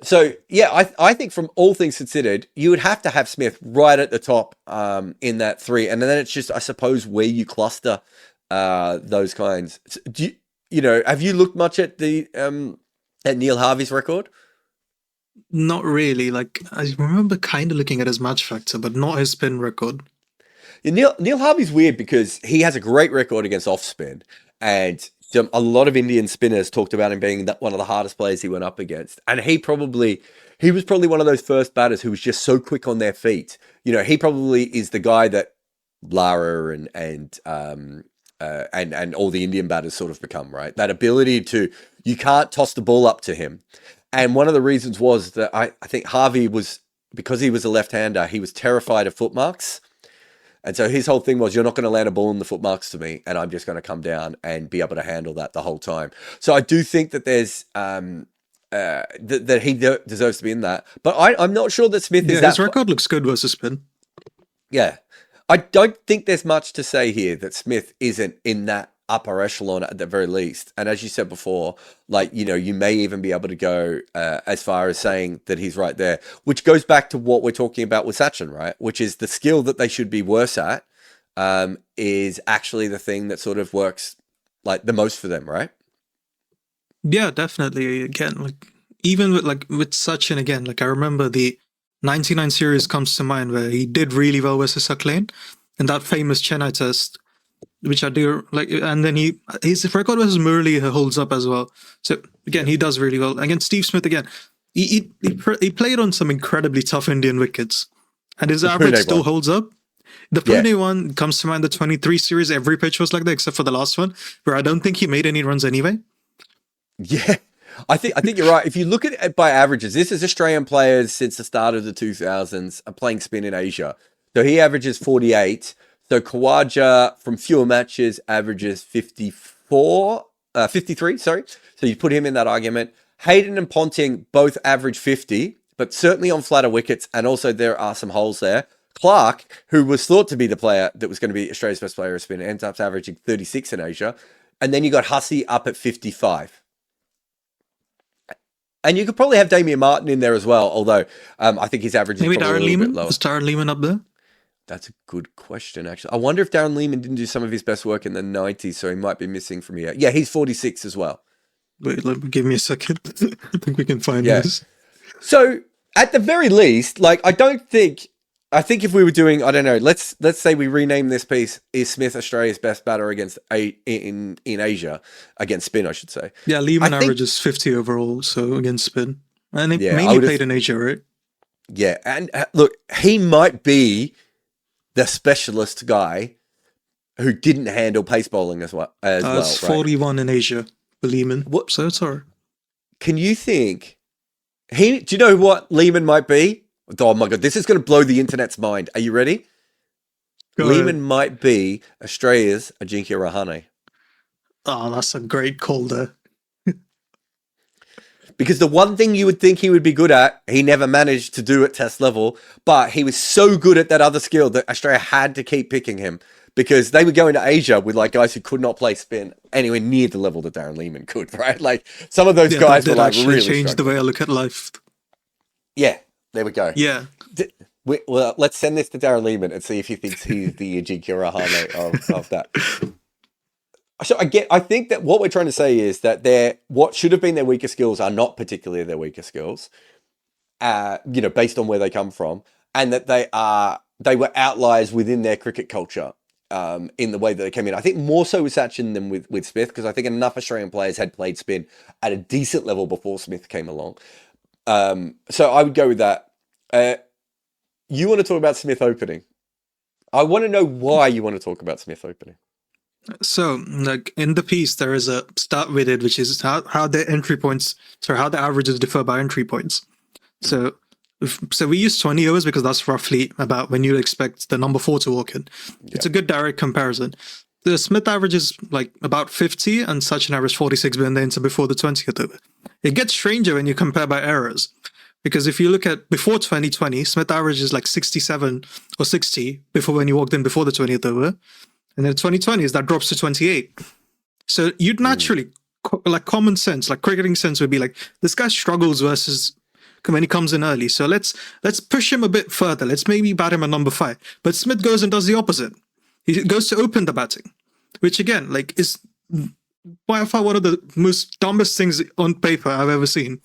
So yeah, I think from all things considered, you would have to have Smith right at the top in that 3. And then it's just, I suppose, where you cluster those kinds. Have you looked much at at Neil Harvey's record? Not really. Like, I remember kind of looking at his match factor, but not his spin record. Neil Harvey's weird because he has a great record against off spin, and a lot of Indian spinners talked about him being one of the hardest players he went up against. And he was probably one of those first batters who was just so quick on their feet. You know, he probably is the guy that Lara and all the Indian batters sort of become, right? That ability you can't toss the ball up to him. And one of the reasons was that I think Harvey because he was a left-hander, he was terrified of foot marks. And so his whole thing was, you're not going to land a ball in the foot marks to me, and I'm just going to come down and be able to handle that the whole time. So I do think that there's that he deserves to be in that. But I'm not sure that Smith is that. His record looks good versus spin. Yeah. I don't think there's much to say here that Smith isn't in that upper echelon at the very least. And as you said before, like, you know, you may even be able to go as far as saying that he's right there, which goes back to what we're talking about with Sachin, right? Which is the skill that they should be worse at is actually the thing that sort of works like the most for them, right? Yeah, definitely. Again, like even with Sachin, again, like I remember the 99 series comes to mind where he did really well versus Lane in that famous Chennai test, which I do like, and then his record versus Murali holds up as well. So again, he does really well against Steve Smith. Again, he played on some incredibly tough Indian wickets, and his average still holds up. The Pune one comes to mind. The 23 series, every pitch was like that except for the last one, where I don't think he made any runs anyway. Yeah, I think you're right. If you look at it by averages, this is Australian players since the start of the 2000s are playing spin in Asia. So he averages 48. So Khawaja from fewer matches averages 53, sorry. So you put him in that argument. Hayden and Ponting both average 50, but certainly on flatter wickets. And also there are some holes there. Clark, who was thought to be the player that was going to be Australia's best player of spin, ends up averaging 36 in Asia. And then you got Hussey up at 55. And you could probably have Damien Martin in there as well, although I think his average is maybe probably Darren a little Lehman. bit lower. Is Darren Lehman up there? That's a good question, actually. I wonder if Darren Lehman didn't do some of his best work in the 90s, so he might be missing from here. Yeah, he's 46 as well. Wait, give me a second. I think we can find this. So, at the very least, like, I think if we were doing, I don't know, let's say we rename this piece, is Smith Australia's best batter against in Asia, against spin, I should say. Yeah, Lehman averages 50 overall, so against spin. And he mainly played in Asia, right? Yeah, and look, he might be the specialist guy who didn't handle pace bowling as well. It's 41 in Asia for Lehman. What? So it's all right. Can you think? Do you know what Lehman might be? Oh my God, this is going to blow the internet's mind. Are you ready? Lehman might be Australia's Ajinkya Rahane. Oh, that's a great call there. Because the one thing you would think he would be good at, he never managed to do at test level, but he was so good at that other skill that Australia had to keep picking him because they would go into Asia with like guys who could not play spin anywhere near the level that Darren Lehman could, right? Like some of those guys were like really changed the way I look at life. Yeah, there we go. Yeah. Well, let's send this to Darren Lehman and see if he thinks he's the Ajinkya Rahane of that. So I think that what we're trying to say is that what should have been their weaker skills are not particularly their weaker skills, based on where they come from, and that they were outliers within their cricket culture in the way that they came in. I think more so with Sachin than with Smith, because I think enough Australian players had played spin at a decent level before Smith came along. So I would go with that. You want to talk about Smith opening? I want to know why you want to talk about Smith opening. So, like in the piece, there is a stat we did, which is how the entry points, so how the averages differ by entry points. So we use 20 overs because that's roughly about when you expect the number 4 to walk in. Yeah. It's a good direct comparison. The Smith average is like about 50 and Sachin average 46 when they enter before the 20th over. It gets stranger when you compare by errors. Because if you look at before 2020, Smith average is like 67 or 60 before when you walked in before the 20th over. And then 2020s, that drops to 28. So you'd naturally, like common sense, like cricketing sense would be like, this guy struggles versus when he comes in early. So let's push him a bit further. Let's maybe bat him at number 5. But Smith goes and does the opposite. He goes to open the batting, which again, like is by far one of the most dumbest things on paper I've ever seen.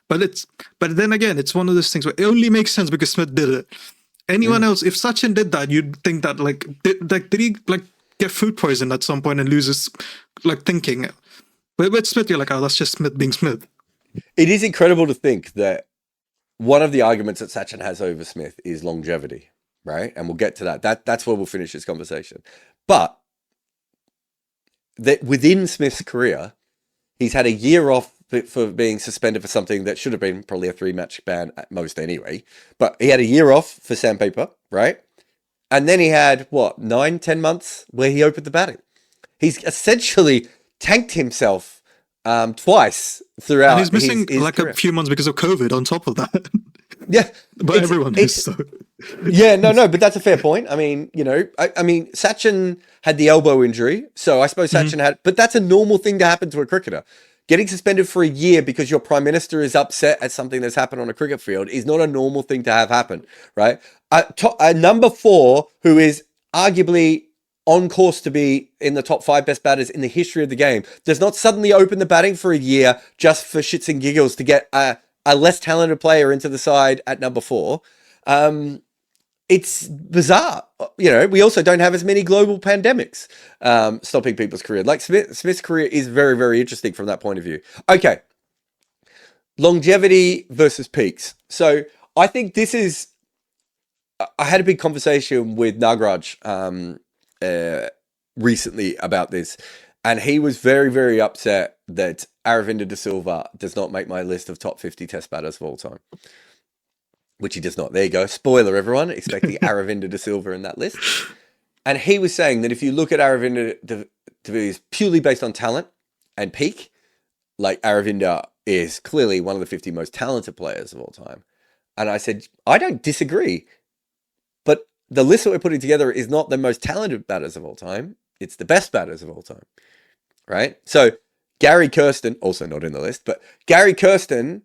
But then again, it's one of those things where it only makes sense because Smith did it. anyone else, if Sachin did that, you'd think that did he like get food poisoned at some point and lose his like thinking? But with Smith, you're like, oh, that's just Smith being Smith. It is incredible to think that one of the arguments that Sachin has over Smith is longevity, right? And we'll get to that. That's where we'll finish this conversation. But that within Smith's career, he's had a year off for being suspended for something that should have been probably a 3-match ban at most anyway. But he had a year off for sandpaper, right? And then he had, 9-10 months where he opened the batting. He's essentially tanked himself twice throughout. And he's missing his like career. a few months because of COVID on top of that. Yeah. But everyone is. So. Yeah, no, but that's a fair point. I mean, I mean, Sachin had the elbow injury, so I suppose Sachin had, but that's a normal thing to happen to a cricketer. Getting suspended for a year because your prime minister is upset at something that's happened on a cricket field is not a normal thing to have happen, right? Number 4, who is arguably on course to be in the top 5 best batters in the history of the game, does not suddenly open the batting for a year just for shits and giggles to get a less talented player into the side at number 4. It's bizarre. We also don't have as many global pandemics stopping people's career. Like Smith's career is very, very interesting from that point of view. Okay. Longevity versus peaks. So I think this is, I had a big conversation with Nagraj recently about this, and he was very, very upset that Aravinda de Silva does not make my list of top 50 test batters of all time. Which he does not. There you go. Spoiler, everyone. Expecting Aravinda de Silva in that list. And he was saying that if you look at Aravinda to be purely based on talent and peak, like Aravinda is clearly one of the 50 most talented players of all time. And I said, I don't disagree. But the list that we're putting together is not the most talented batters of all time. It's the best batters of all time. Right? So Gary Kirsten, also not in the list, but Gary Kirsten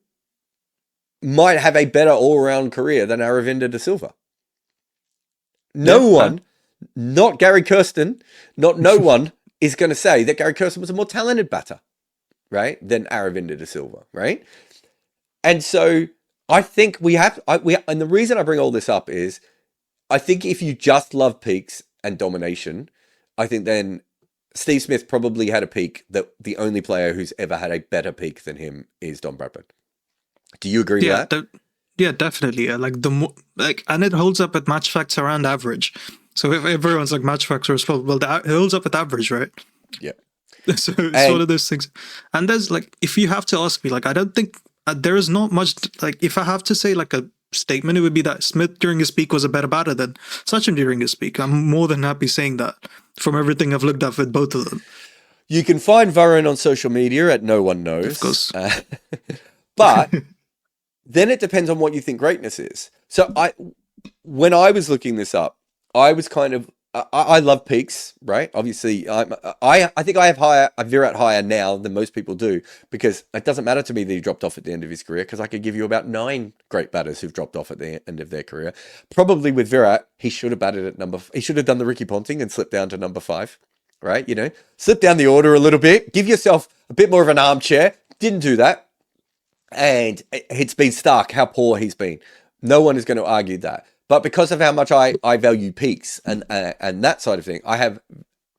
might have a better all-round career than Aravinda de Silva. No one, not Gary Kirsten, no one is going to say that Gary Kirsten was a more talented batter, right, than Aravinda de Silva, right? And so I think and the reason I bring all this up is I think if you just love peaks and domination, I think then Steve Smith probably had a peak that the only player who's ever had a better peak than him is Don Bradman. Do you agree with that? Yeah, definitely. And it holds up at match facts around average. So if everyone's like match facts are well, it holds up at average, right? Yeah. So it's one of those things. And there's like, if you have to ask me, like, I don't think there is not much, like, if I have to say like a statement, it would be that Smith during his peak was a better batter than Sachin during his peak. I'm more than happy saying that from everything I've looked at with both of them. You can find Varun on social media at No One Knows. Of course. But then it depends on what you think greatness is. So when I was looking this up, I was kind of, I love peaks, right? Obviously, I think I have Virat higher now than most people do, because it doesn't matter to me that he dropped off at the end of his career, because I could give you about 9 great batters who've dropped off at the end of their career. Probably with Virat, he should have batted at he should have done the Ricky Ponting and slipped down to number 5, right? Slip down the order a little bit, give yourself a bit more of an armchair. Didn't do that. And it's been stark how poor he's been. No one is going to argue that. But because of how much I value peaks and that side of thing, I have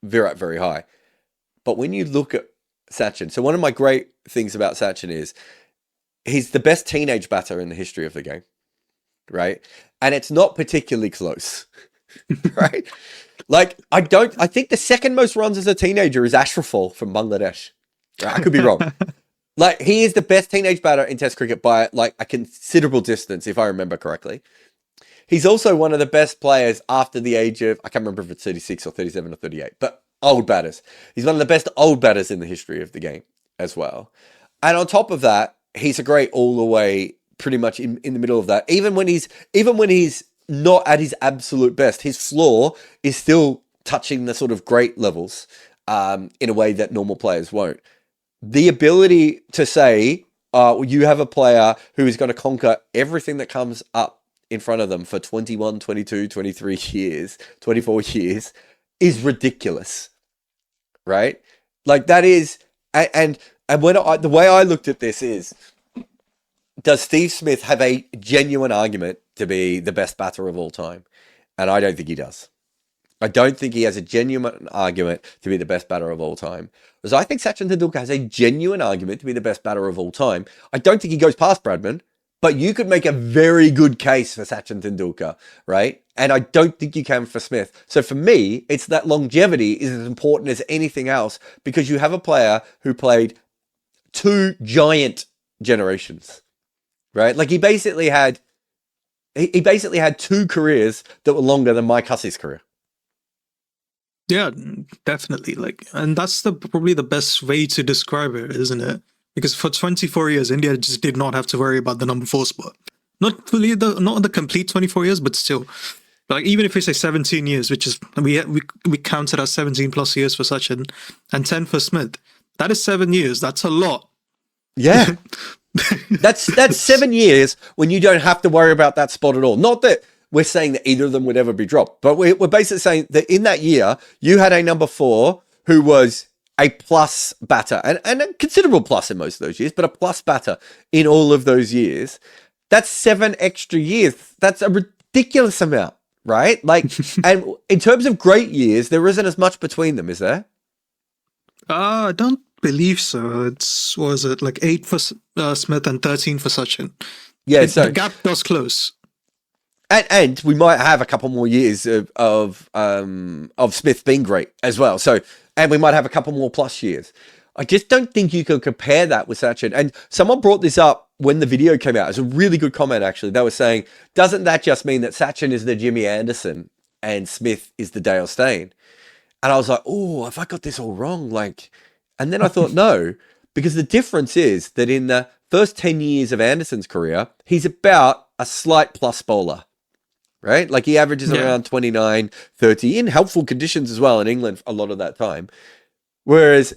Virat very high. But when you look at Sachin, so one of my great things about Sachin is he's the best teenage batter in the history of the game, right? And it's not particularly close, right? Like, I think the second most runs as a teenager is Ashraful from Bangladesh. I could be wrong. Like, he is the best teenage batter in Test cricket by, like, a considerable distance, if I remember correctly. He's also one of the best players after the age of, I can't remember if it's 36 or 37 or 38, but old batters. He's one of the best old batters in the history of the game as well. And on top of that, he's a great all the way, pretty much in the middle of that. Even when he's not at his absolute best, his floor is still touching the sort of great levels in a way that normal players won't. The ability to say, you have a player who is going to conquer everything that comes up in front of them for 21, 22, 23 years, 24 years is ridiculous, right? Like that is, and when the way I looked at this is, does Steve Smith have a genuine argument to be the best batter of all time? And I don't think he does. I don't think he has a genuine argument to be the best batter of all time. Because I think Sachin Tendulkar has a genuine argument to be the best batter of all time. I don't think he goes past Bradman, but you could make a very good case for Sachin Tendulkar, right? And I don't think you can for Smith. So for me, it's that longevity is as important as anything else, because you have a player who played 2 giant generations, right? Like he basically had 2 careers that were longer than Mike Hussey's career. Yeah, definitely. Like, and that's probably the best way to describe it, isn't it? Because for 24 years, India just did not have to worry about the number 4 spot. Not the complete 24 years, but still. Like, even if we say 17 years, which is we counted as 17 plus years for Sachin, and 10 for Smith, that is 7 years. That's a lot. Yeah. That's 7 years when you don't have to worry about that spot at all. Not that we're saying that either of them would ever be dropped, but we're basically saying that in that year, you had a number 4 who was a plus batter, and a considerable plus in most of those years, but a plus batter in all of those years. That's 7 extra years. That's a ridiculous amount, right? Like, and in terms of great years, there isn't as much between them, is there? I don't believe so. Was it like 8 for Smith and 13 for Sachin? Yeah, so the gap does close. And we might have a couple more years of Smith being great as well. So, and we might have a couple more plus years. I just don't think you can compare that with Sachin. And someone brought this up when the video came out. It's a really good comment, actually. They were saying, doesn't that just mean that Sachin is the Jimmy Anderson and Smith is the Dale Steyn? And I was like, oh, have I got this all wrong? Like, and then I thought, no, because the difference is that in the first 10 years of Anderson's career, he's about a slight plus bowler. Right? Like he averages around 29, 30 in helpful conditions as well in England a lot of that time. Whereas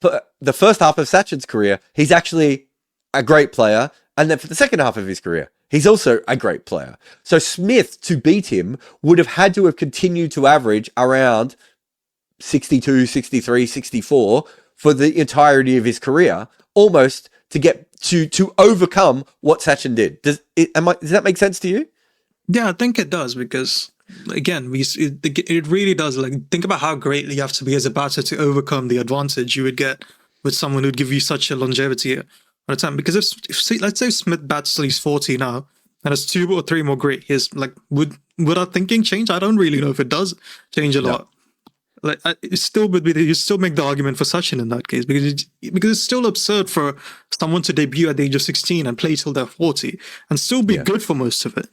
for the first half of Sachin's career, he's actually a great player. And then for the second half of his career, he's also a great player. So Smith, to beat him, would have had to have continued to average around 62, 63, 64 for the entirety of his career, almost to get to overcome what Sachin did. Does that make sense to you? Yeah, I think it does, because again, it really does. Like, think about how great you have to be as a batter to overcome the advantage you would get with someone who'd give you such a longevity at a time. Because if let's say Smith bats till he's 40 now and has 2 or 3 more great years, like would our thinking change? I don't really know if it does change a lot. Like, it still would be you still make the argument for Sachin in that case, because it's still absurd for someone to debut at the age of 16 and play till they're 40 and still be good for most of it.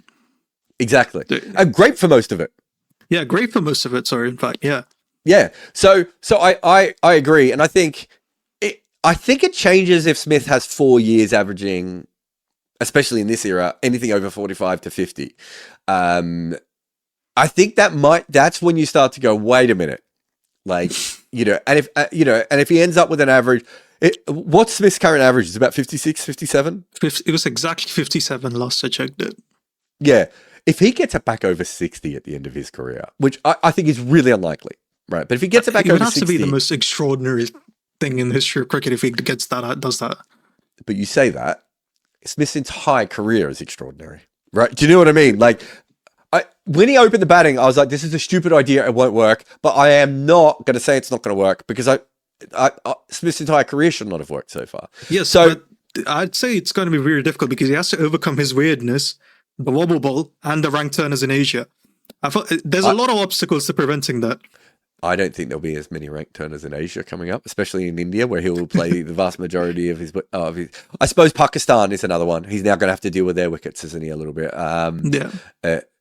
Exactly. Great for most of it. Yeah, great for most of it. Sorry, in fact, yeah. Yeah. So I agree, and I think it changes if Smith has 4 years averaging, especially in this era, anything over 45 to 50. I think that's when you start to go, wait a minute, like and if he ends up with an average. What's Smith's current average? Is about 56, 57? It was exactly 57 last I checked it. Yeah. If he gets it back over 60 at the end of his career, which I think is really unlikely, right? But if he gets it back over 60... It would have to be the most extraordinary thing in the history of cricket if he does that. But you say that, Smith's entire career is extraordinary, right? Do you know what I mean? Like, when he opened the batting, I was like, this is a stupid idea, it won't work. But I am not going to say it's not going to work, because Smith's entire career should not have worked so far. Yes, so I'd say it's going to be really difficult, because he has to overcome his weirdness, the wobble ball, and the rank turners in Asia. There's a lot of obstacles to preventing that. I don't think there'll be as many rank turners in Asia coming up, especially in India, where he will play the vast majority of his. I suppose Pakistan is another one. He's now going to have to deal with their wickets, isn't he? A little bit.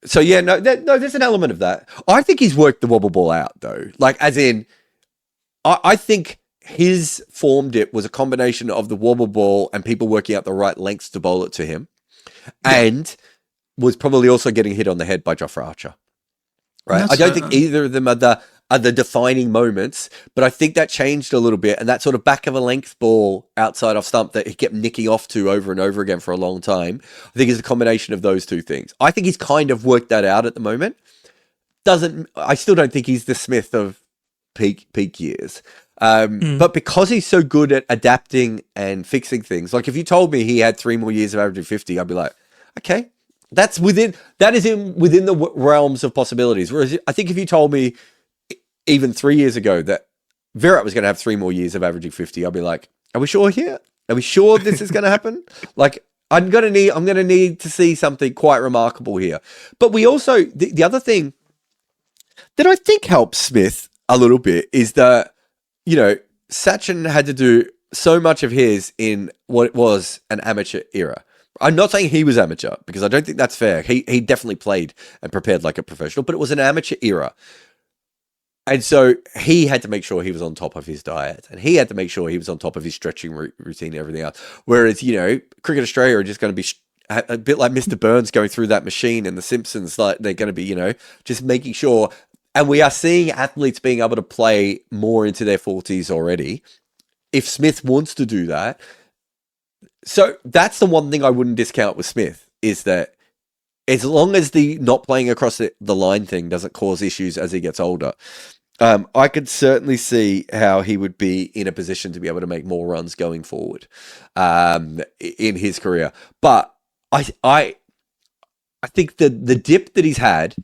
There's an element of that. I think he's worked the wobble ball out, though. Like, as in, I think his form dip was a combination of the wobble ball and people working out the right lengths to bowl it to him, and was probably also getting hit on the head by Jofra Archer. Right? I don't think either of them are the defining moments, but I think that changed a little bit, and that sort of back of a length ball outside off stump that he kept nicking off to over and over again for a long time, I think is a combination of those two things. I think he's kind of worked that out at the moment. I still don't think he's the Smith of peak years. But because he's so good at adapting and fixing things, like if you told me he had 3 more years of averaging 50, I'd be like, okay, that is within the realms of possibilities. Whereas I think if you told me even 3 years ago that Virat was going to have 3 more years of averaging 50, I'd be like, are we sure here? Are we sure this is going to happen? Like, I'm going to need to see something quite remarkable here. But we also, the other thing that I think helps Smith a little bit is that, Sachin had to do so much of his in what was an amateur era. I'm not saying he was amateur because I don't think that's fair. He definitely played and prepared like a professional, but it was an amateur era. And so he had to make sure he was on top of his diet, and he had to make sure he was on top of his stretching routine and everything else. Whereas, Cricket Australia are just going to be a bit like Mr. Burns going through that machine and The Simpsons. Like they're going to be, just making sure. And we are seeing athletes being able to play more into their 40s already. If Smith wants to do that. So that's the one thing I wouldn't discount with Smith is that as long as the not playing across the line thing doesn't cause issues as he gets older, I could certainly see how he would be in a position to be able to make more runs going forward in his career. But I think the dip that he's had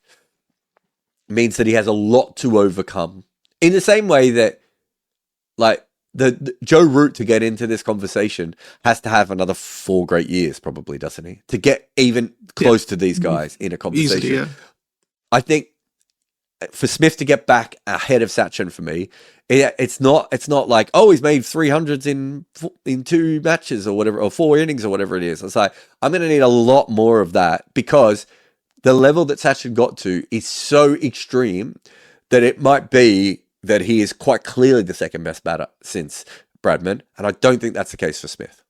means that he has a lot to overcome. In the same way that, like, the Joe Root to get into this conversation has to have another 4 great years, probably, doesn't he? To get even close to these guys in a conversation. Easily, yeah. I think for Smith to get back ahead of Sachin for me, it's not like, oh, he's made 300s in 2 matches or whatever, or 4 innings or whatever it is. It's like, I'm going to need a lot more of that because the level that Sachin got to is so extreme that it might be that he is quite clearly the second best batter since Bradman. And I don't think that's the case for Smith.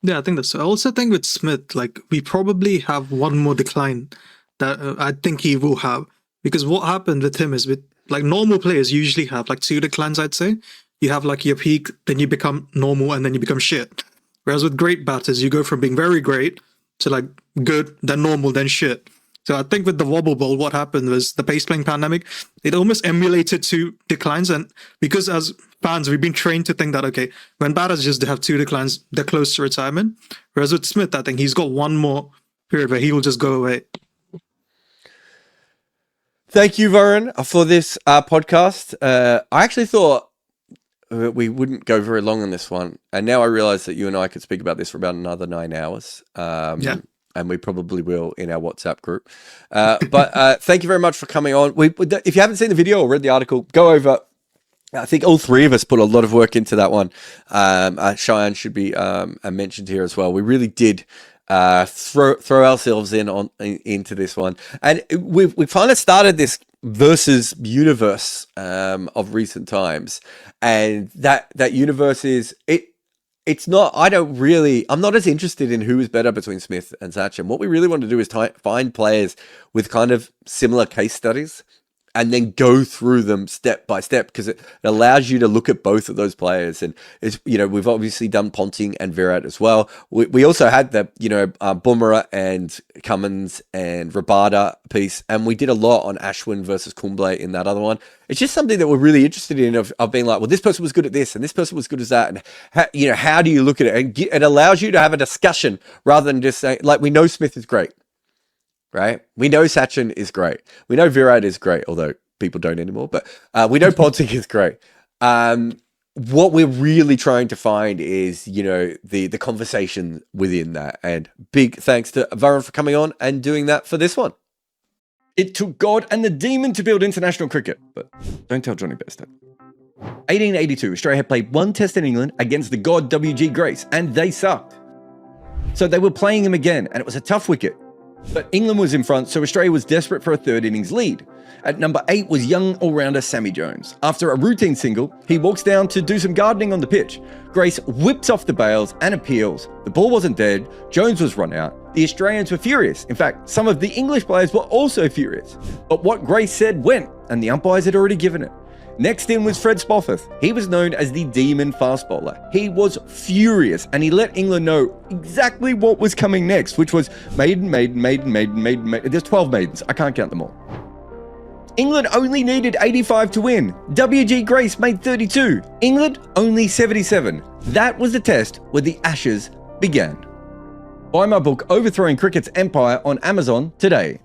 Yeah, I think that's. I also think with Smith, like, we probably have one more decline that I think he will have. Because what happened with him is with, like, normal players usually have, like, 2 declines, I'd say. You have, like, your peak, then you become normal, and then you become shit. Whereas with great batters, you go from being very great to, like, good, then normal, then shit. So I think with the wobble ball, what happened was the pace playing pandemic, it almost emulated 2 declines. And because as fans, we've been trained to think that, okay, when batters just have 2 declines, they're close to retirement. Whereas with Smith, I think he's got one more period where he will just go away. Thank you, Varun, for this podcast. I actually thought we wouldn't go very long on this one. And now I realize that you and I could speak about this for about another 9 hours. Yeah. And we probably will in our WhatsApp group. But thank you very much for coming on. If you haven't seen the video or read the article, go over. I think all 3 of us put a lot of work into that one. Cheyenne should be mentioned here as well. We really did throw ourselves into this one. And we kind of started this versus universe of recent times. And that universe is... It's not, I'm not as interested in who is better between Smith and Sachin. What we really want to do is find players with kind of similar case studies and then go through them step by step because it allows you to look at both of those players. And it's, we've obviously done Ponting and Virat as well. We also had the, Bumrah and Cummins and Rabada piece, and we did a lot on Ashwin versus Kumble in that other one. It's just something that we're really interested in of being like, well, this person was good at this and this person was good as that. And how do you look at it? And it allows you to have a discussion rather than just saying, like, we know Smith is great. Right? We know Sachin is great. We know Virat is great, although people don't anymore, but we know Ponting is great. What we're really trying to find is, the conversation within that. And big thanks to Varun for coming on and doing that for this one. It took God and the demon to build international cricket, but don't tell Johnny Bairstow. 1882, Australia had played 1 test in England against the god W.G. Grace, and they sucked. So they were playing him again, and it was a tough wicket. But England was in front, so Australia was desperate for a 3rd innings lead. At number 8 was young all-rounder Sammy Jones. After a routine single, he walks down to do some gardening on the pitch. Grace whips off the bails and appeals. The ball wasn't dead, Jones was run out. The Australians were furious. In fact, some of the English players were also furious. But what Grace said went, and the umpires had already given it. Next in was Fred Spofforth. He was known as the demon fast bowler. He was furious, and he let England know exactly what was coming next, which was maiden. There's 12 maidens. I can't count them all. England only needed 85 to win. W.G. Grace made 32. England only 77. That was the test where the Ashes began. Buy my book Overthrowing Cricket's Empire on Amazon today.